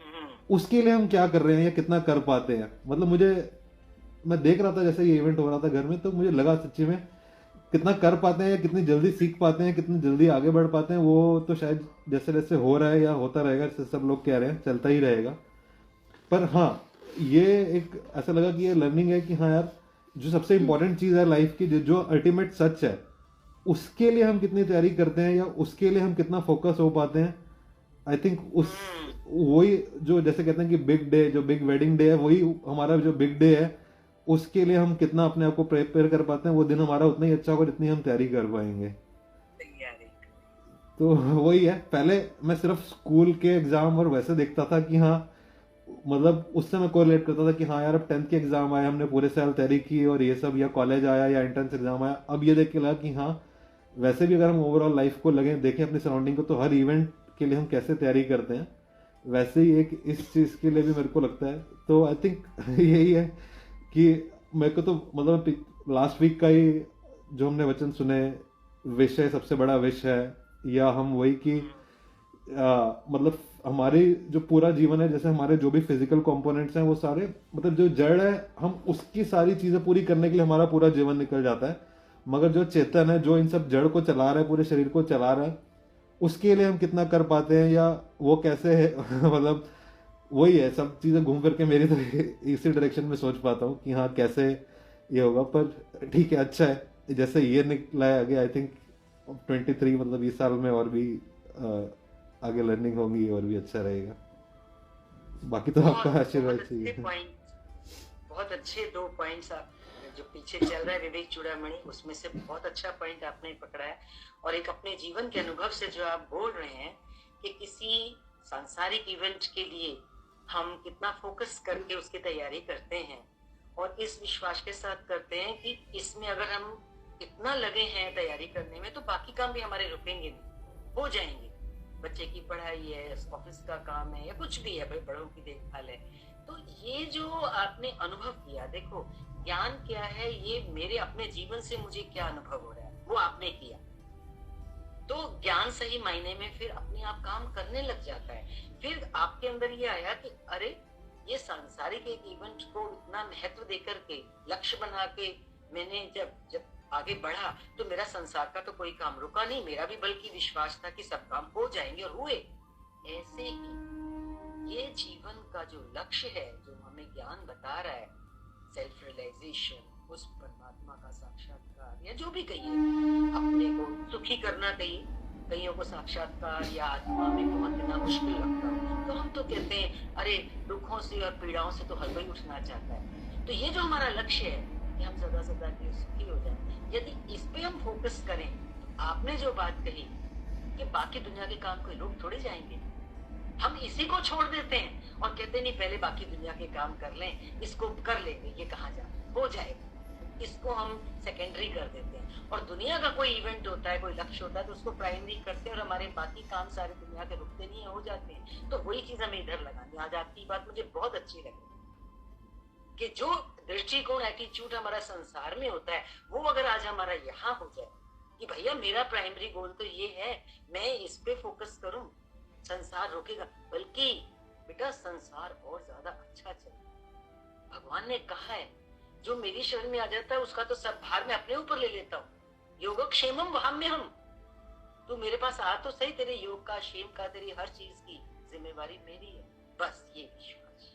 Speaker 7: उसके लिए हम क्या कर रहे हैं या कितना कर पाते हैं। मतलब मैं देख रहा था जैसे ये इवेंट हो रहा था घर में, तो मुझे लगा सच्ची में कितना कर पाते हैं या कितनी जल्दी सीख पाते हैं, कितनी जल्दी आगे बढ़ पाते हैं, वो तो शायद जैसे जैसे हो रहा है या होता रहेगा, जैसे सब लोग कह रहे हैं चलता ही रहेगा। पर हाँ, ये एक ऐसा लगा कि ये लर्निंग है कि हाँ यार, जो सबसे इम्पोर्टेंट चीज़ है लाइफ की, जो अल्टीमेट सच है, उसके लिए हम कितनी तैयारी करते हैं या उसके लिए हम कितना फोकस हो पाते हैं। आई थिंक उस वही जो जैसे कहते हैं कि बिग डे, जो बिग वेडिंग डे है, वही हमारा जो बिग डे है, उसके लिए हम कितना अपने आप को प्रिपेयर कर पाते हैं, वो दिन हमारा उतना ही अच्छा होगा जितनी हम तैयारी कर पाएंगे। तो वही है, पहले मैं सिर्फ स्कूल के एग्जाम और वैसे देखता था कि हाँ, मतलब उससे मैं कोरिलेट करता था कि हाँ यार, अब 10th के एग्जाम आए, हमने पूरे साल तैयारी की और ये सब, या कॉलेज आया या एंट्रेंस एग्जाम आया। अब ये देख के लगा कि हाँ, वैसे भी अगर हम ओवरऑल लाइफ को लगे देखें, अपनी सराउंडिंग को, तो हर इवेंट के लिए हम कैसे तैयारी करते हैं, वैसे ही एक इस चीज़ के लिए भी मेरे को लगता है। तो आई थिंक यही है कि मेरे को तो मतलब लास्ट वीक का ही जो हमने वचन सुने, विश है सबसे बड़ा विश है, या हम वही कि मतलब हमारे जो पूरा जीवन है, जैसे हमारे जो भी फिजिकल कंपोनेंट्स हैं वो सारे, मतलब जो जड़ है, हम उसकी सारी चीजें पूरी करने के लिए हमारा पूरा जीवन निकल जाता है, मगर जो चेतन है, जो इन सब जड़ को चला रहा है, पूरे शरीर को चला रहा है, उसके लिए हम कितना कर पाते हैं या वो कैसे है मतलब वही है, सब चीजें घूम फिर के मेरी तो इसी डायरेक्शन में सोच पाता हूँ कि हाँ कैसे ये होगा। पर ठीक है, अच्छा है, जैसे ये निकला है आगे, आई थिंक 23 मतलब इस साल में और भी आगे लर्निंग होगी और भी अच्छा रहेगा। बाकी तो आपका आशीर्वाद चाहिए।
Speaker 2: बहुत अच्छे 2 पॉइंट्स आप जो पीछे चल रहा है विवेक चूड़ामणि, उसमें से बहुत अच्छा पॉइंट आपने पकड़ा है। और एक अपने जीवन के अनुभव से जो आप बोल रहे हैं कि किसी सांसारिक इवेंट के लिए हम कितना फोकस करके उसकी तैयारी करते हैं, और इस विश्वास के साथ करते हैं कि इसमें अगर हम इतना लगे हैं तैयारी करने में, तो बाकी काम भी हमारे रुकेंगे नहीं, हो जाएंगे। बच्चे की पढ़ाई है, ऑफिस का काम है, या कुछ भी है, भाई बड़ों की देखभाल है। तो ये जो आपने अनुभव किया, देखो ज्ञान क्या है, ये मेरे अपने जीवन से मुझे क्या अनुभव हो रहा है वो आपने किया, तो ज्ञान सही मायने में फिर अपने आप काम करने लग जाता है। फिर आपके अंदर ये आया कि अरे, ये सांसारिक एक इवेंट को इतना महत्व देकर के, लक्ष्य बना के मैंने जब आगे बढ़ा, तो मेरा संसार का तो कोई काम रुका नहीं, मेरा भी बल्कि विश्वास था कि सब काम हो जाएंगे, और हुए। ऐसे ही ये जीवन का जो लक्ष्य है, जो हमें ज्ञान बता रहा है, सेल्फ रियलाइजेशन, उस परमात्मा का साक्षात्कार, या जो भी कहिए, अपने को सुखी करना कहिए, कईयों को साक्षात्कार या आत्मा में पहुंचना मुश्किल लगता है, तो हम तो कहते हैं अरे, दुखों से और पीड़ाओं से तो हर कोई उठना चाहता है। तो ये जो हमारा लक्ष्य है कि हम सदा सदा के सुखी हो जाए, यदि इस पे हम फोकस करें, तो आपने जो बात कही कि बाकी दुनिया के काम कोई लोग थोड़े जाएंगे, हम इसी को छोड़ देते हैं और कहते नहीं पहले बाकी दुनिया के काम कर लें, इसको कर लेंगे, ये कहाँ जा हो जाएगा, इसको हम सेकेंडरी कर देते हैं। और दुनिया का कोई इवेंट होता है, कोई लक्ष्य होता है, तो उसको प्राइमरी करते हैं, और हमारे बाकी काम सारे दुनिया के रुकते नहीं है, हो जाते हैं। तो वही चीज हमें इधर लगानी। आज आपकी बात मुझे बहुत अच्छी लगी कि जो दृष्टिकोण, एटीट्यूड हमारा संसार में होता है, वो अगर आज हमारा यहाँ हो जाए कि भैया मेरा प्राइमरी गोल तो ये है, मैं इस पे फोकस करूं, संसार रोकेगा, बल्कि बेटा संसार और ज्यादा अच्छा चले। भगवान ने कहा है जो मेरी शरण में आ जाता है उसका तो सब भार मैं अपने ऊपर ले लेता हूँ। योगक्षेमम वहाम्यहम्, तू मेरे पास आ तो सही, तेरे योग का, क्षेम का, तेरी हर चीज की जिम्मेवारी मेरी है। बस ये विश्वास,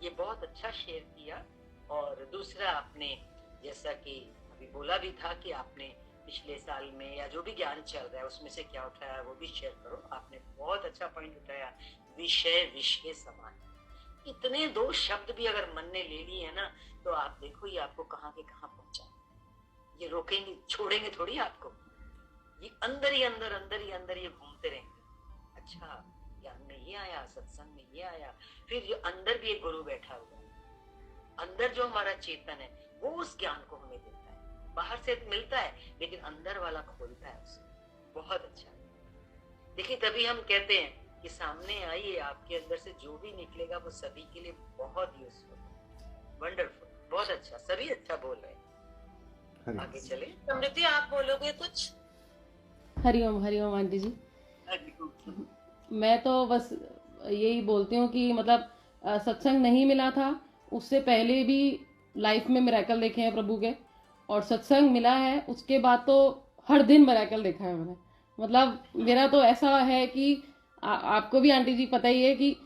Speaker 2: ये बहुत अच्छा शेयर किया। और दूसरा, आपने जैसा कि अभी बोला भी था कि आपने पिछले साल में या जो भी ज्ञान चल रहा है उसमें से क्या उठाया वो भी शेयर करो। आपने बहुत अच्छा पॉइंट उठाया, विषय विष के समान। इतने 2 शब्द भी अगर मन ने ले लिए है ना, तो आप देखो ये आपको कहाँ के कहाँ पहुंचा। ये रोकेंगे, छोड़ेंगे थोड़ी आपको, ये अंदर ही अंदर ये घूमते रहेंगे। अच्छा, ज्ञान में ये आया, सत्संग में ये आया, फिर ये अंदर भी एक गुरु बैठा हुआ है, अंदर जो हमारा चेतन है वो उस ज्ञान को हमें देता है। बाहर से मिलता है लेकिन अंदर वाला खोलता है उसे। बहुत अच्छा। देखिए, तभी हम कहते हैं कि सामने आइए, आपके अंदर से जो भी निकलेगा वो सभी के लिए बहुत यूजफुल, वंडरफुल, बहुत अच्छा। सभी अच्छा बोल रहे हैं, आगे चले।
Speaker 3: समृद्धि, आप बोलोगे कुछ?
Speaker 8: हरिओम हरिओम आंटी जी। मैं तो बस यही बोलती हूँ कि मतलब सत्संग नहीं मिला था, उससे पहले भी लाइफ में मिरेकल देखे हैं प्रभु के, और सत्संग मिला है, उसके बाद तो हर दिन मिरेकल देखा है मैंने। मतलब मेरा तो ऐसा है कि आपको भी आंटी जी पता ही है कि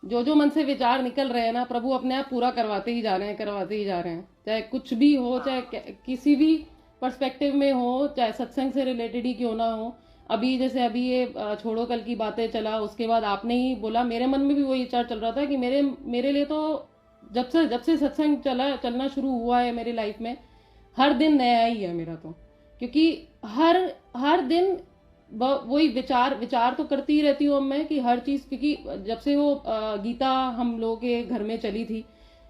Speaker 8: जो जो मन से विचार निकल रहे हैं ना, प्रभु अपने आप पूरा करवाते ही जा रहे हैं, करवाते ही जा रहे हैं। चाहे कुछ भी हो, चाहे किसी भी पर्सपेक्टिव में हो, चाहे सत्संग से रिलेटेड ही क्यों ना हो। अभी जैसे अभी ये छोड़ो कल की बातें चला, उसके बाद आपने ही बोला, मेरे मन में भी वही विचार चल रहा था कि मेरे लिए तो जब से सत्संग चलना शुरू हुआ है मेरी लाइफ में, हर दिन नया ही है मेरा तो। क्योंकि हर दिन वही विचार तो करती ही रहती हूँ मैं कि हर चीज, क्योंकि जब से वो गीता हम लोगों के घर में चली थी,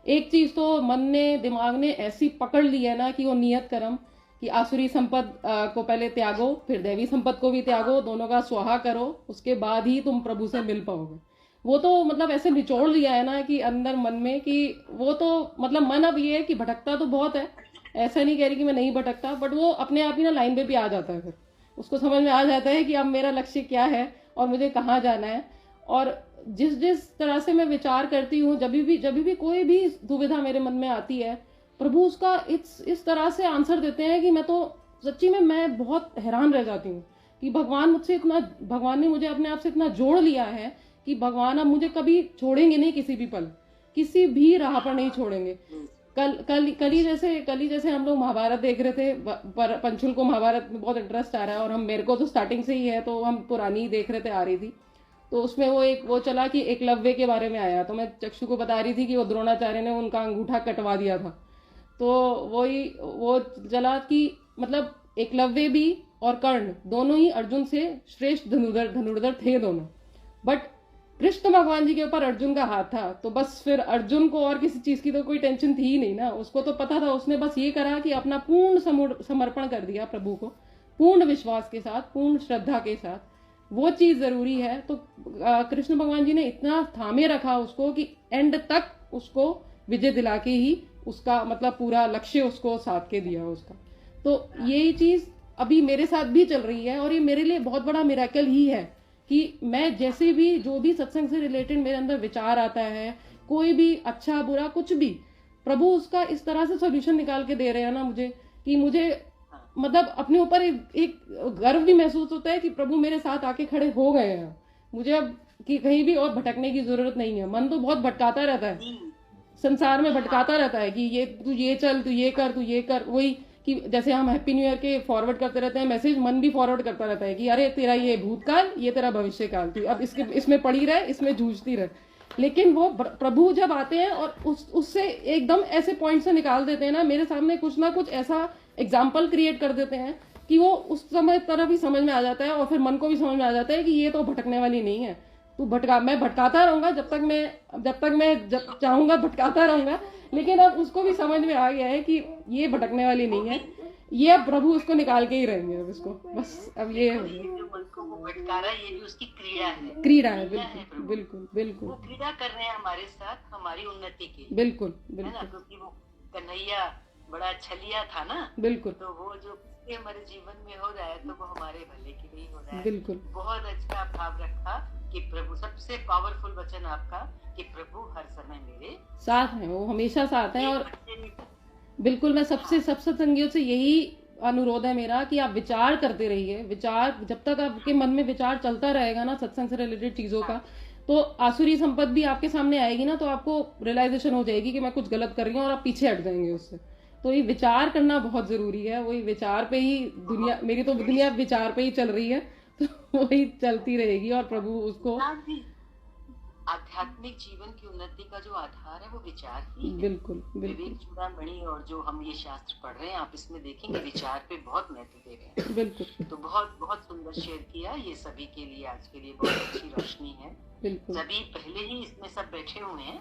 Speaker 8: एक चीज तो मन ने, दिमाग ने ऐसी पकड़ ली है ना कि वो नियत कर्म कि आसुरी संपद को पहले त्यागो, फिर दैवी संपद को भी त्यागो, दोनों का स्वाहा करो, उसके बाद ही तुम प्रभु से मिल पाओगे। वो तो मतलब ऐसे निचोड़ लिया है ना कि अंदर मन में, कि वो तो मतलब मन अब ये है कि भटकता तो बहुत है, ऐसा नहीं कह रही कि मैं नहीं भटकता, बट वो अपने आप ही ना लाइन पे भी आ जाता है। फिर उसको समझ में आ जाता है कि अब मेरा लक्ष्य क्या है और मुझे कहाँ जाना है। और जिस तरह से मैं विचार करती हूँ, जब भी कोई भी दुविधा मेरे मन में आती है, प्रभु उसका इस तरह से आंसर देते हैं कि मैं तो सच्ची में मैं बहुत हैरान रह जाती हूँ कि भगवान ने मुझे अपने आप से इतना जोड़ लिया है कि भगवान अब मुझे कभी छोड़ेंगे नहीं, किसी भी पल, किसी भी राह पर नहीं छोड़ेंगे। कल ही जैसे हम लोग महाभारत देख रहे थे, पर पंचुल को महाभारत में बहुत इंटरेस्ट आ रहा है, और मेरे को तो स्टार्टिंग से ही है, तो हम पुरानी ही देख रहे थे, आ रही थी। तो उसमें वो चला कि एकलव्य के बारे में आया, तो मैं चक्षु को बता रही थी कि वो द्रोणाचार्य ने उनका अंगूठा कटवा दिया था। तो वो चला कि मतलब एकलव्य भी और कर्ण दोनों ही अर्जुन से श्रेष्ठ धनुर्धर थे दोनों, बट कृष्ण भगवान जी के ऊपर अर्जुन का हाथ था। तो बस फिर अर्जुन को और किसी चीज की तो कोई टेंशन थी ही नहीं ना, उसको तो पता था, उसने बस ये करा कि अपना पूर्ण समर्पण कर दिया प्रभु को, पूर्ण विश्वास के साथ, पूर्ण श्रद्धा के साथ। वो चीज जरूरी है। तो कृष्ण भगवान जी ने इतना थामे रखा उसको कि एंड तक उसको विजय दिला के ही उसका मतलब पूरा लक्ष्य उसको साध के दिया उसका। तो यही चीज अभी मेरे साथ भी चल रही है, और ये मेरे लिए बहुत बड़ा मिरेकल ही है कि मैं जैसे भी जो भी सत्संग से रिलेटेड मेरे अंदर विचार आता है, कोई भी अच्छा बुरा कुछ भी, प्रभु उसका इस तरह से सॉल्यूशन निकाल के दे रहे हैं ना मुझे, कि मुझे मतलब अपने ऊपर एक गर्व भी महसूस होता है कि प्रभु मेरे साथ आके खड़े हो गए हैं। मुझे अब कि कहीं भी और भटकने की जरूरत नहीं है। मन तो बहुत भटकाता रहता है, संसार में भटकाता रहता है कि तू ये चल, तू ये कर, वही कि जैसे हम हैप्पी न्यू ईयर के फॉरवर्ड करते रहते हैं मैसेज, मन भी फॉरवर्ड करता रहता है कि अरे तेरा ये भूतकाल, ये तेरा भविष्य काल, तू अब इसमें पड़ी रहे, इसमें जूझती रहे। लेकिन वो प्रभु जब आते हैं और उससे एकदम ऐसे पॉइंट से निकाल देते हैं ना, मेरे सामने कुछ ना कुछ ऐसा एग्जाम्पल क्रिएट कर देते हैं कि वो उस समय तरह भी समझ में आ जाता है, और फिर मन को भी समझ में आ जाता है कि ये तो भटकने वाली नहीं है, तू मैं भटकाता रहूंगा जब तक मैं चाहूंगा भटकाता रहूंगा। लेकिन अब उसको भी समझ में आ गया है कि ये भटकने वाली नहीं है, ये अब प्रभु उसको निकाल के ही रहेंगे अब इसको, बस अब ये हो गया।
Speaker 2: जो मन को वो भटकारा, ये भी उसकी क्रीड़ा है।
Speaker 8: बिल्कुल
Speaker 2: वो क्रीड़ा कर रहे हैं हमारे साथ, हमारी उन्नति के लिए।
Speaker 8: बिल्कुल
Speaker 2: है ना, क्योंकि वो कन्हैया बड़ा छलिया था ना,
Speaker 8: बिल्कुल।
Speaker 2: तो वो जो हमारे जीवन में हो रहा है, तो वो हमारे भले के लिए हो रहा है।
Speaker 8: बिल्कुल।
Speaker 2: बहुत अच्छा भाव रखा कि प्रभु, सबसे पावरफुल वचन आपका कि प्रभु हर समय मेरे
Speaker 8: साथ है, वो हमेशा साथ है। और बिल्कुल मैं सबसे सत्संगियों से यही अनुरोध है मेरा कि आप विचार करते रहिए। विचार जब तक आपके मन में विचार चलता रहेगा ना सत्संग से रिलेटेड चीजों का, तो आसुरी संपत्ति भी आपके सामने आएगी ना, तो आपको रियलाइजेशन हो जाएगी कि मैं कुछ गलत कर रही हूँ, और आप पीछे हट जाएंगे उससे। तो ये विचार करना बहुत जरूरी है। वही विचार पे ही दुनिया, मेरी तो दुनिया विचार पे ही चल रही है, तो वही चलती रहेगी। और प्रभु उसको,
Speaker 2: आध्यात्मिक जीवन की उन्नति का जो आधार है वो विचार ही है।
Speaker 8: बिल्कुल।
Speaker 2: विवेक चूड़ामणि और जो हम ये शास्त्र पढ़ रहे हैं, आप इसमें देखेंगे विचार पे बहुत महत्व दे रहे हैं।
Speaker 8: बिल्कुल।
Speaker 2: तो बहुत बहुत सुंदर शेयर किया, ये सभी के लिए आज के लिए बहुत अच्छी रोशनी है। सभी पहले ही इसमें सब बैठे हुए हैं,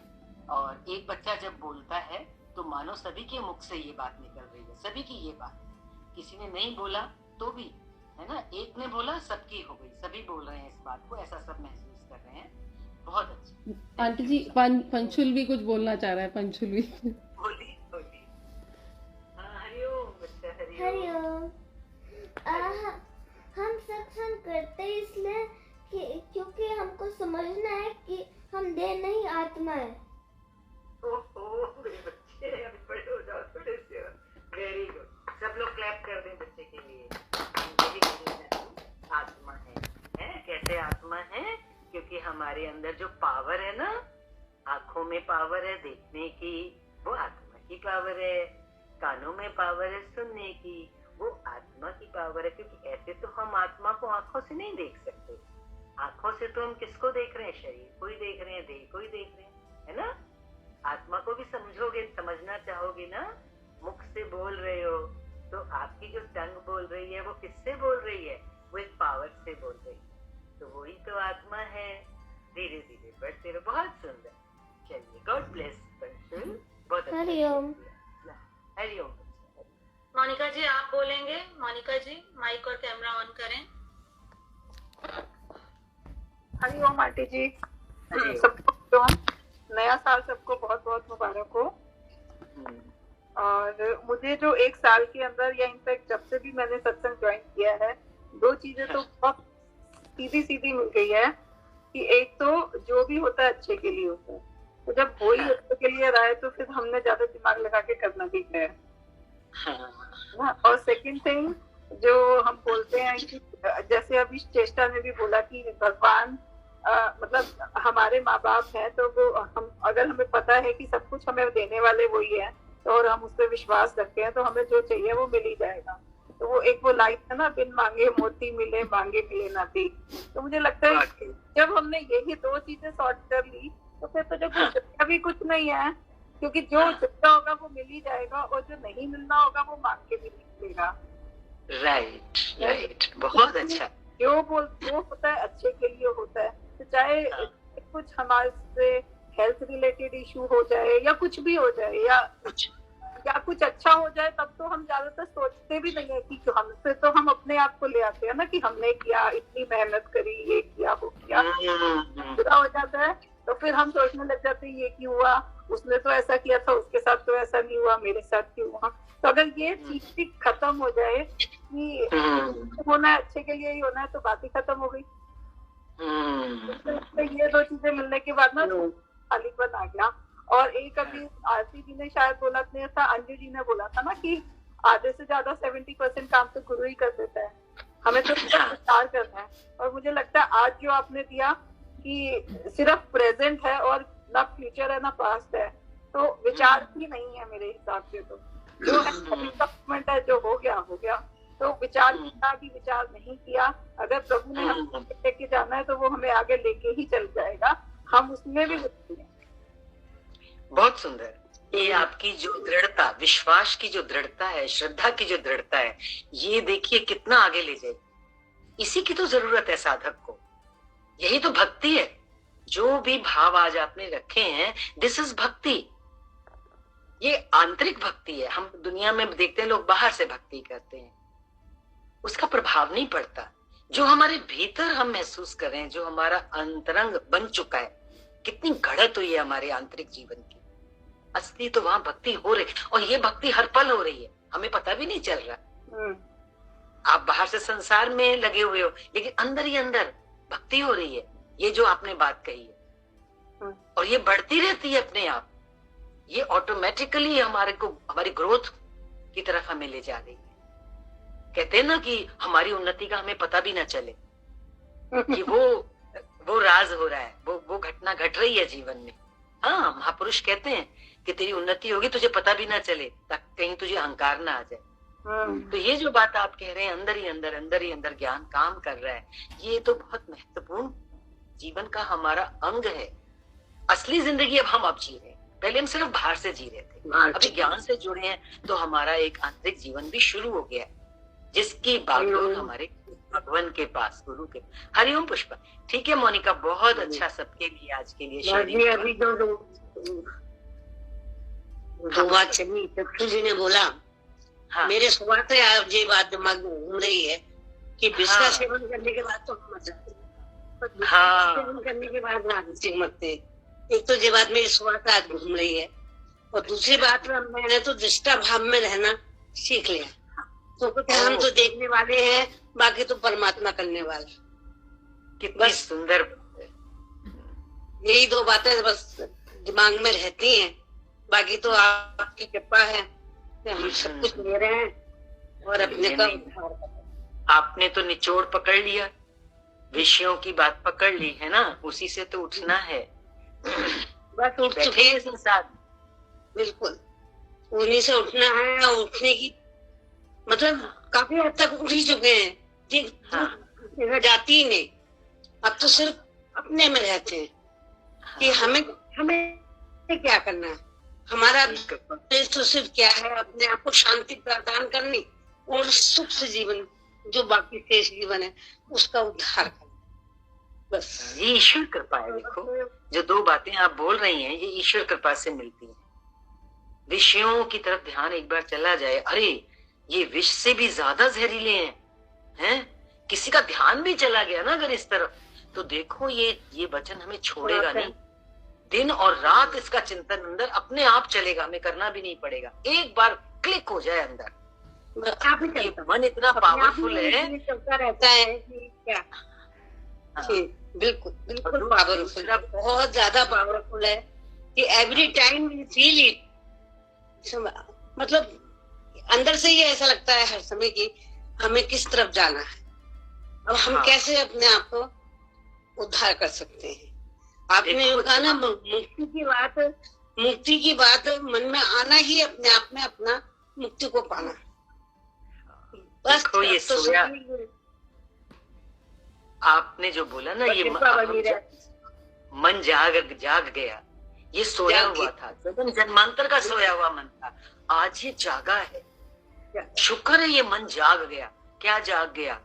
Speaker 2: और एक बच्चा जब बोलता है तो मानो सभी के मुख से ये बात निकल रही है, सभी की ये बात, किसी ने नहीं बोला तो भी, है ना, एक ने बोला सबकी हो गई, सभी बोल रहे हैं इस बात को, ऐसा सब महसूस कर रहे हैं। बहुत अच्छा।
Speaker 8: आंटी जी पंचुल भी कुछ बोलना चाह रहा है, पंचुल भी
Speaker 2: बोली। हरिओम बच्चा, हरिओम।
Speaker 9: हम सत्संग करते इसलिए क्योंकि हमको समझना है कि हम देह नहीं आत्मा है।
Speaker 2: ओहो मेरे बच्चे, अभी बड़े हो जाओ थोड़े से। वेरी गुड, सब क्योंकि हमारे अंदर जो पावर है ना, आंखों में पावर है देखने की, वो आत्मा की पावर है। कानों में पावर है सुनने की, वो आत्मा की पावर है। क्योंकि ऐसे तो हम आत्मा को आंखों से नहीं देख सकते। आंखों से तो हम किसको देख रहे हैं? शरीर को ही देख रहे हैं, देह को ही देख रहे हैं, है ना? आत्मा को भी समझोगे, समझना चाहोगे ना। मुख से बोल रहे हो तो आपकी जो टंग बोल रही है वो किससे बोल रही है? वो एक पावर से बोल रही है। तो वही तो आत्मा है। धीरे धीरे बढ़ते रहो। बहुत सुंदर। चलिए, गॉड ब्लेस। बहुत अच्छा।
Speaker 9: हरिओम।
Speaker 2: हरिओम।
Speaker 3: मोनिका जी आप बोलेंगे? मोनिका जी माइक और कैमरा ऑन करें।
Speaker 10: हरिओम आंटी जी। सबको नया साल सबको बहुत बहुत मुबारक हो। और मुझे जो 1 साल के अंदर या इनफैक्ट जब से भी मैंने सत्संग ज्वाइन किया है, 2 चीजें तो बहुत सीधी सीधी मिल गई है कि एक तो जो भी होता है अच्छे के लिए होता है, तो जब वो ही अच्छे के लिए रहा है तो फिर हमने ज्यादा दिमाग लगा के करना भी है। और सेकंड थिंग जो हम बोलते हैं कि जैसे अभी चेष्टा ने भी बोला कि भगवान मतलब हमारे माँ बाप हैं, तो वो हम अगर हमें पता है कि सब कुछ हमें देने वाले वही है, तो और हम उस पर विश्वास रखते हैं तो हमें जो चाहिए वो मिल ही जाएगा। तो वो एक वो लाइन है ना, बिन मांगे मोती मिले, मांगे मिले ना दी। तो मुझे लगता है जब हमने यही 2 चीजें सॉर्ट कर ली तो फिर तो जो भी कुछ नहीं है, क्योंकि जो चाहिए होगा वो मिल ही जाएगा और जो नहीं मिलना होगा वो मांग के भी नहीं मिलेगा।
Speaker 2: राइट राइट, बहुत अच्छा।
Speaker 10: जो होता है अच्छे के लिए होता है, तो चाहे कुछ हमारे से हेल्थ रिलेटेड इशू हो जाए या कुछ भी हो जाए या कुछ अच्छा हो जाए, तब तो हम ज्यादातर सोचते भी नहीं है कि हमसे, तो हम अपने आप को ले आते हैं ना कि हमने किया, इतनी मेहनत करी, ये किया वो किया। बुरा हो जाता है तो फिर हम सोचने लग जाते हैं ये क्यों हुआ, उसने तो ऐसा किया था, उसके साथ तो ऐसा नहीं हुआ, मेरे साथ क्यों हुआ। तो अगर ये चीज भी खत्म हो जाए कि होना है अच्छे के लिए ही होना है, तो बात ही खत्म हो गई। तो ये 2 चीजें मिलने के बाद ना खालीपन आ गया। और एक अभी आरती जी ने शायद बोला था, अंजू जी ने बोला था ना कि आधे से ज्यादा 70% काम तो गुरु ही कर देता है, हमें तो विचार करना है। और मुझे लगता है आज जो आपने दिया कि सिर्फ प्रेजेंट है और ना फ्यूचर है ना पास्ट है, तो विचार भी नहीं है मेरे हिसाब से। तो जो डेवलपमेंट है, जो हो गया, तो विचार किया कि विचार नहीं किया, अगर प्रभु ने हमें लेके जाना है तो वो हमें आगे लेके ही चल जाएगा, हम उसमें भी हैं।
Speaker 2: बहुत सुंदर। ये आपकी जो दृढ़ता, विश्वास की जो दृढ़ता है, श्रद्धा की जो दृढ़ता है, ये देखिए कितना आगे ले जाएगी। इसी की तो जरूरत है साधक को। यही तो भक्ति है। जो भी भाव आज आपने रखे हैं, दिस इज भक्ति। ये आंतरिक भक्ति है। हम दुनिया में देखते हैं लोग बाहर से भक्ति करते हैं, उसका प्रभाव नहीं पड़ता। जो हमारे भीतर हम महसूस कर रहे हैं, जो हमारा अंतरंग बन चुका है, कितनी घड़त हुई है हमारे आंतरिक जीवन की, असली तो वहां भक्ति हो रही। और ये भक्ति हर पल हो रही है, हमें पता भी नहीं चल रहा। आप बाहर से संसार में लगे हुए हो, लेकिन अंदर ही अंदर भक्ति हो रही है। ये जो आपने बात कही है, और ये बढ़ती रहती है अपने आप। ये ऑटोमेटिकली हमारी ग्रोथ की तरफ हमें ले जा रही है। कहते हैं ना कि हमारी उन्नति का हमें पता भी ना चले कि वो राज हो रहा है, वो घटना घट रही है जीवन में। हाँ, महापुरुष कहते हैं कि तेरी उन्नति होगी, तुझे पता भी ना चले, कहीं तुझे अहंकार ना आ जाए। तो ये जो बात आप कह रहे हैं, अंदर ही अंदर ज्ञान काम कर रहा है, ये तो बहुत महत्वपूर्ण जीवन का हमारा अंग है। असली जिंदगी अब जी रहे हैं। पहले हम सिर्फ बाहर से जी रहे थे, अभी ज्ञान से जुड़े हैं, तो हमारा एक आंतरिक जीवन भी शुरू हो गया है, जिसकी बागडोर हमारे भगवान के पास, गुरु के। हरिओम पुष्पा। ठीक है मोनिका, बहुत अच्छा सबके लिए आज के लिए शेयरिंग।
Speaker 11: अभी दो बात चली, चक्षु जी ने बोला, मेरे सुबह से आप ये बात दिमाग में घूम रही है कि विष का सेवन करने के बाद तो हम मर जाते हैं, सेवन करने के बाद राजसिक मरते। एक तो ये बात मेरी सुबह से आज घूम रही है, और दूसरी बात मैंने तो दृष्टा भाव में रहना सीख लिया। तो कुछ हम तो देखने वाले हैं, बाकी तो परमात्मा करने वाले।
Speaker 2: कितनी सुंदर।
Speaker 11: यही 2 बातें बस दिमाग में रहती हैं, बाकी तो आपकी कृपा है कि हम सब कुछ ले रहे हैं और अपने का।
Speaker 2: आपने तो निचोड़ पकड़ लिया, विषयों की बात पकड़ ली है ना, उसी से तो उठना है।
Speaker 11: बस उठ चुके हैं
Speaker 2: संसार,
Speaker 11: बिल्कुल उन्हीं से उठना है। और उठने की मतलब काफी हद तक उठ ही चुके हैं। हाँ। जाती ही नहीं, अब तो सिर्फ अपने में रहते हैं कि हमें क्या करना है। हमारा तो सिर्फ क्या है, अपने आप को शांति प्रदान करनी और सुख से जीवन, जो बाकी शेष जीवन है उसका उद्धार करना। बस
Speaker 2: ये ईश्वर कृपा है। देखो जो दो बातें आप बोल रही हैं ये ईश्वर कृपा से मिलती हैं। विषयों की तरफ ध्यान एक बार चला जाए, अरे ये विष से भी ज्यादा जहरीले हैं, किसी का ध्यान भी चला गया ना अगर इस तरफ, तो देखो ये वचन हमें छोड़ेगा नहीं। दिन और रात इसका चिंतन अंदर अपने आप चलेगा, हमें करना भी नहीं पड़ेगा। एक बार क्लिक हो जाए अंदर, मन इतना पावरफुल है,
Speaker 11: चलता रहता है कि क्या। बिल्कुल बिल्कुल पावरफुल, बहुत ज्यादा पावरफुल है कि every time we feel it. मतलब अंदर से ही ऐसा लगता है हर समय कि हमें किस तरफ जाना है, अब हम कैसे अपने आप को उद्धार कर सकते हैं। आपने कहा ना मुक्ति की बात मन में आना ही अपने आप में अपना मुक्ति को पाना। बस
Speaker 2: ये सोया आपने जो बोला ना, ये मन जाग गया, ये सोया हुआ था, जन्म जन्मांतर का सोया हुआ मन था, आज ये जागा है। शुक्र है ये मन जाग गया। क्या जाग गया?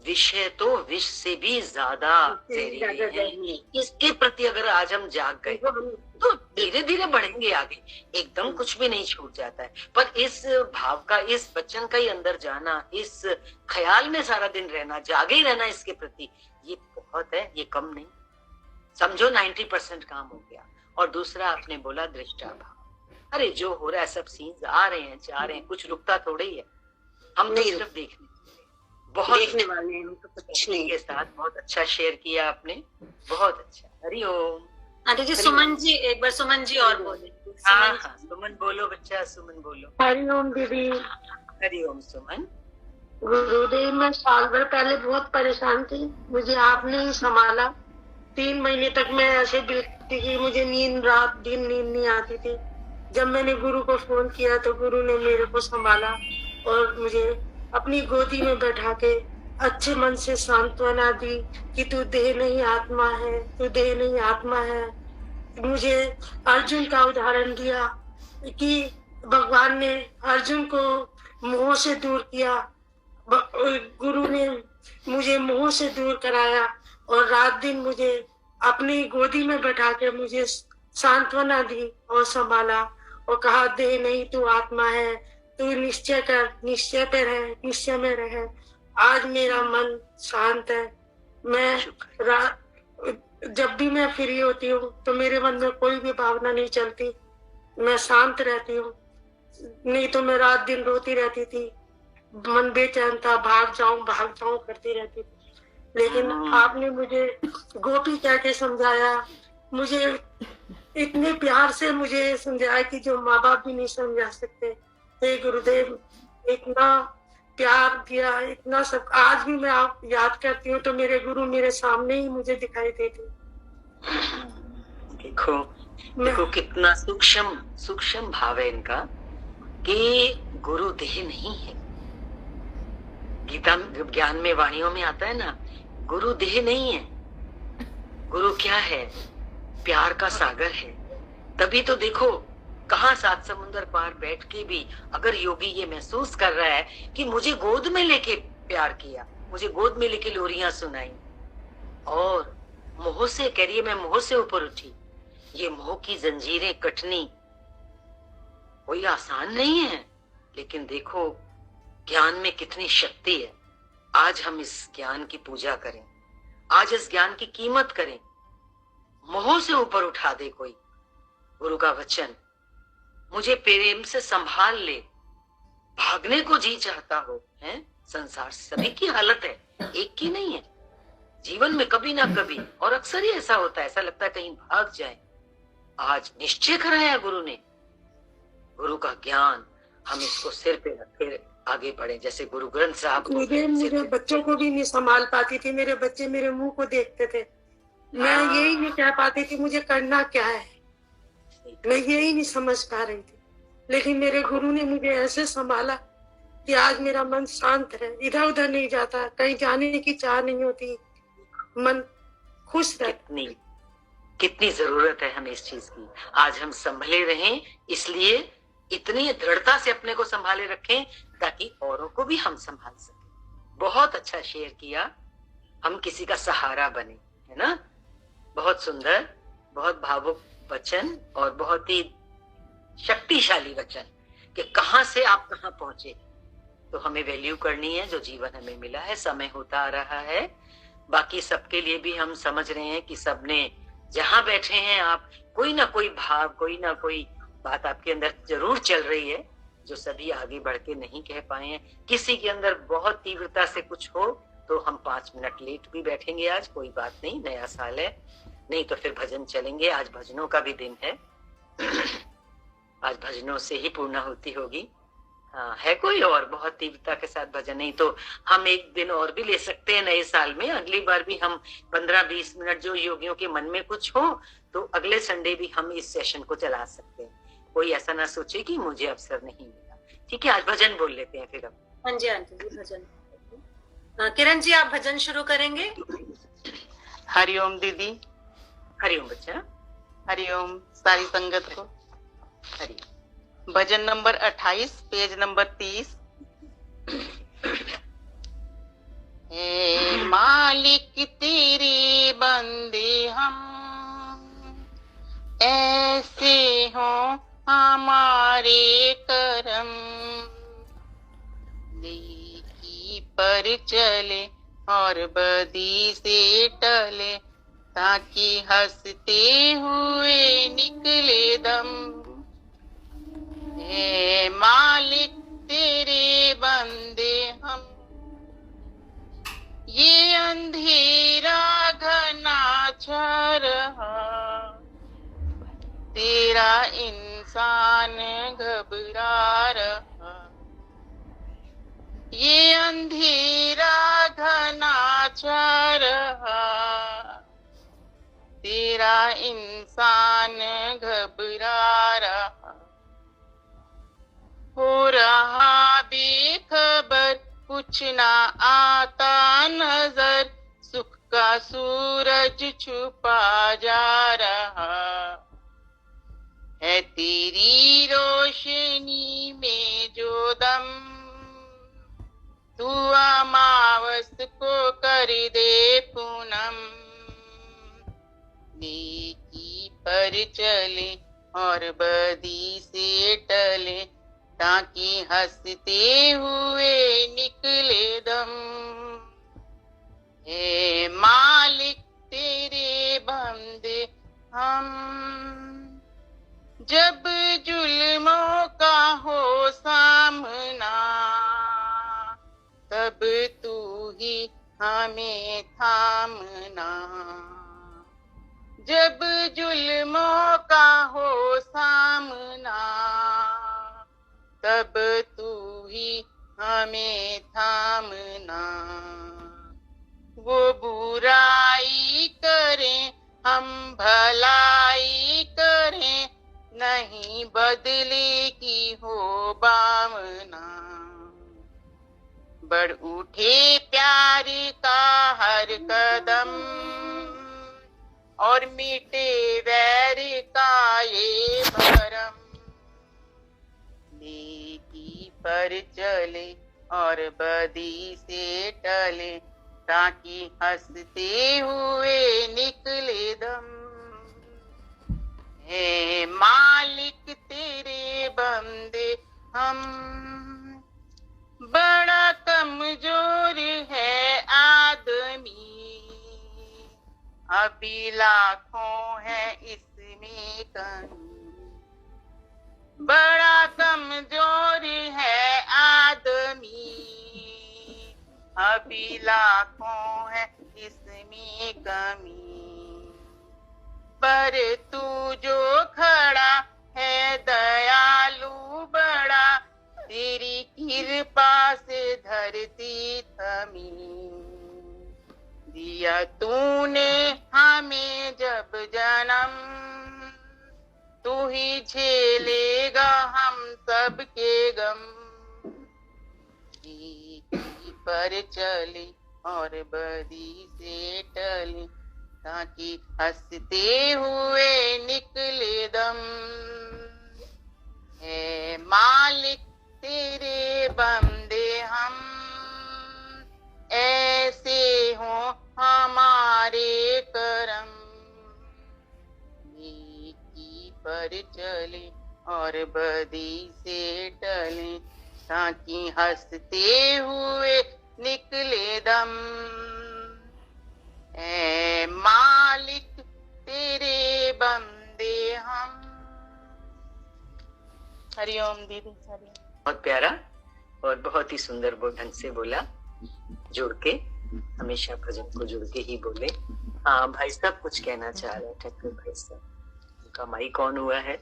Speaker 2: विषय तो विष से भी ज्यादा जहरीले हैं। इसके प्रति अगर आज हम जाग गए तो धीरे धीरे बढ़ेंगे आगे, एकदम कुछ भी नहीं छूट जाता है। पर इस भाव का, इस वचन का ही अंदर जाना, इस ख्याल में सारा दिन रहना, जागे ही रहना इसके प्रति, ये बहुत है, ये कम नहीं। समझो 90% काम हो गया। और दूसरा आपने बोला दृष्टा भाव। अरे जो हो रहा है सब सीन्स आ रहे हैं जा रहे हैं, कुछ रुकता थोड़ा ही है। हम नहीं सिर्फ देखने बहुत
Speaker 11: देखने वाले हैं, तो कुछ नहीं
Speaker 2: के साथ बहुत अच्छा शेयर किया आपने, बहुत अच्छा। हरिओम
Speaker 3: आंटी जी। सुमन जी, एक बार सुमन जी और बोले।
Speaker 2: हाँ सुमन बोलो बच्चा, सुमन बोलो।
Speaker 12: हरिओम दीदी।
Speaker 2: हरिओम सुमन।
Speaker 12: गुरुदेव, मैं साल भर पहले बहुत परेशान थी, मुझे आपने ही संभाला। 3 महीने तक मैं ऐसे बिल्कुल कि मुझे नींद, रात दिन नींद नहीं आती थी। जब मैंने गुरु को फोन किया तो गुरु ने मेरे को संभाला और मुझे अपनी गोदी में बैठा के अच्छे मन से सांत्वना दी कि तू देह नहीं आत्मा है, तू देह नहीं आत्मा है। मुझे अर्जुन का उदाहरण दिया कि भगवान ने अर्जुन को मोह से दूर किया, गुरु ने मुझे मोह से दूर कराया और रात दिन मुझे अपनी गोदी में बैठा के मुझे सांत्वना दी और संभाला और कहा देह नहीं तू आत्मा है, तू निश्चय कर, निश्चय पे रहे, निश्चय में रहे। आज मेरा मन शांत है। मैं जब भी मैं फ्री होती हूँ तो मेरे मन में कोई भी भावना नहीं चलती, मैं शांत रहती हूँ। नहीं तो मैं रात दिन रोती रहती थी, मन बेचैन था, भाग जाऊं करती रहती थी। लेकिन आपने मुझे गोपी कह के समझाया, मुझे इतने प्यार से मुझे समझाया कि जो माँ बाप भी नहीं समझा सकते। हे गुरुदेव, इतना प्यार दिया, इतना सब। आज भी मैं आप याद करती हूँ तो मेरे गुरु मेरे सामने ही मुझे दिखाई देते।
Speaker 2: देखो कितना सूक्ष्म भाव है इनका कि गुरु देह नहीं है। गीता ज्ञान में वाणियों में आता है ना, गुरु देह नहीं है। गुरु क्या है? प्यार का सागर है। तभी तो देखो कहाँ 7 समुंदर पार बैठ के भी अगर योगी ये महसूस कर रहा है कि मुझे गोद में लेके प्यार किया, मुझे गोद में लेके लोरियां सुनाई और मोह से कह रही है मैं मोह से ऊपर उठी। ये मोह की जंजीरें कटनी कोई आसान नहीं है, लेकिन देखो ज्ञान में कितनी शक्ति है। आज हम इस ज्ञान की पूजा करें, आज इस ज्ञान की कीमत करें। मोह से ऊपर उठा दे कोई। गुरु का वचन, मुझे प्रेम से संभाल ले, भागने को जी चाहता हो है। संसार सभी की हालत है, एक की नहीं है। जीवन में कभी ना कभी, और अक्सर ही ऐसा होता है, ऐसा लगता है कहीं भाग जाए। आज निश्चय कराया गुरु ने, गुरु का ज्ञान हम इसको सिर पे रखे आगे बढ़े, जैसे गुरु ग्रंथ साहब को।
Speaker 12: मुझे बच्चों को भी नहीं संभाल पाती थी, मेरे बच्चे मेरे मुंह को देखते थे, मैं यही नहीं कह पाती थी मुझे करना क्या है, मैं यही नहीं समझ पा रही थी। लेकिन मेरे गुरु ने मुझे ऐसे संभाला कि आज मेरा मन शांत है, इधर उधर नहीं जाता, कहीं जाने की चाह नहीं होती, मन खुश रहता।
Speaker 2: कितनी जरूरत है हमें इस चीज की। आज हम संभले रहें, इसलिए इतनी दृढ़ता से अपने को संभाले रखें ताकि औरों को भी हम संभाल सकें। बहुत अच्छा शेयर किया, हम किसी का सहारा बने, है ना। बहुत सुंदर, बहुत भावुक वचन और बहुत ही शक्तिशाली वचन कि कहां से आप कहां पहुंचे। तो हमें वैल्यू करनी है जो जीवन हमें मिला है, समय होता आ रहा है। बाकी सबके लिए भी हम समझ रहे हैं कि सबने जहां बैठे हैं आप, कोई ना कोई भाव, कोई ना कोई बात आपके अंदर जरूर चल रही है जो सभी आगे बढ़ के नहीं कह पाए हैं। किसी के अंदर बहुत तीव्रता से कुछ हो तो हम 5 मिनट लेट भी बैठेंगे, आज कोई बात नहीं, नया साल है, नहीं तो फिर भजन चलेंगे। आज भजनों का भी दिन है, आज भजनों से ही पूर्णाहुति होगी। हाँ, है कोई और बहुत तीव्रता के साथ भजन? नहीं तो हम एक दिन और भी ले सकते हैं नए साल में। अगली बार भी हम 15-20 मिनट, जो योगियों के मन में कुछ हो तो अगले संडे भी हम इस सेशन को चला सकते हैं। कोई ऐसा ना सोचे कि मुझे अवसर नहीं मिला। ठीक है, आज भजन बोल लेते हैं फिर हम।
Speaker 3: हाँ जी आंटी जी, भजन। किरण जी, आप भजन शुरू करेंगे?
Speaker 13: हरिओम दीदी।
Speaker 2: हरिओम बच्चा।
Speaker 13: हरिओम सारी संगत को।
Speaker 2: हरिओम।
Speaker 13: भजन नंबर 28, पेज नंबर 30। हे मालिक तेरे बंदे हम, ऐसे हो हमारे करम, नेकी पर चले और बदी से टले, ताकि हंसते हुए निकले दम। हे मालिक तेरे बंदे हम, ये अंधेरा घना छा रहा, तेरा इंसान घबरा रहा। ये अंधेरा घना छा रहा, तेरा इंसान घबरा रहा। हो रहा बेखबर, कुछ ना आता नजर, सुख का सूरज छुपा जा रहा है। तेरी रोशनी में जो दम, तू अमावस को कर दे पूनम। नेकी पर चले और बदी से टले, ताकि हंसते हुए निकले दम। हे मालिक तेरे बंदे हम, जब जुल्मों का हो सामना, तब तू ही हमें थामना। जब जुल्मों का हो सामना, तब तू ही हमें थामना। वो बुराई करें हम भलाई करें, नहीं बदले की हो बामना। बढ़ उठे प्यार का हर कदम, और मिटे वैर का ये भरम। नेकी पर चले और बदी से टले, ताकि हंसते हुए निकले दम। हे मालिक तेरे बंदे हम, बड़ा कमजोर है आदमी, अभी लाखों है इसमें कमी। बड़ा कमजोर है आदमी, अभी लाखों है इसमें कमी। पर तू जो खड़ा है दयालु बड़ा, तेरी कृपा कृपा से धरती थमी, दिया तूने हमें जब जन्म, तू ही झेलेगा हम सबके गम। पर चली और बदी से टली, ताकि हंसते हुए निकले दम। है मालिक तेरे बंदे हम, ऐसे हो हमारे करम। नेकी पर चले और बदी से टले, ताकि हंसते हुए निकले दम। ऐ मालिक तेरे बंदे हम। हरिओम दीदी, हरिओम।
Speaker 2: बहुत प्यारा और बहुत ही सुंदर ढंग से बोला, जुड़ के, हमेशा भजन को जुड़ के ही बोले। हाँ भाई साहब कुछ कहना चाह रहे हैं, ठक्कर भाई साहब, उनका माइक कौन हुआ है?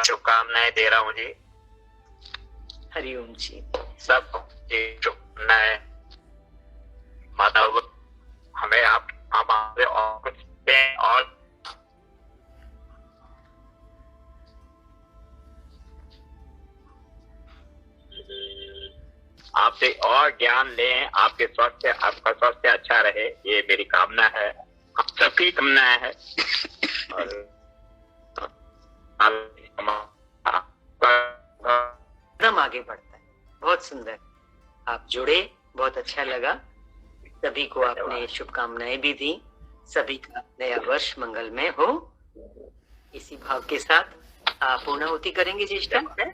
Speaker 14: शुभकामनाएं दे रहा हूँ जी।
Speaker 2: हरिओम जी।
Speaker 14: सब शुभकामनाएं। माता हमें आप हमारे और कुछ दें और आपसे और ज्ञान लें, आपके स्वास्थ्य, आपका स्वास्थ्य अच्छा रहे, ये मेरी कामना है, आप सबकी कामना है। और
Speaker 2: एकदम आगे बढ़ता है, बहुत सुंदर। आप जुड़े, बहुत अच्छा लगा। सभी को आपने शुभकामनाएं भी दी। सभी का नया वर्ष मंगलमय हो। इसी भाव के साथ पूर्णाहुति करेंगे ज्येष्ठा।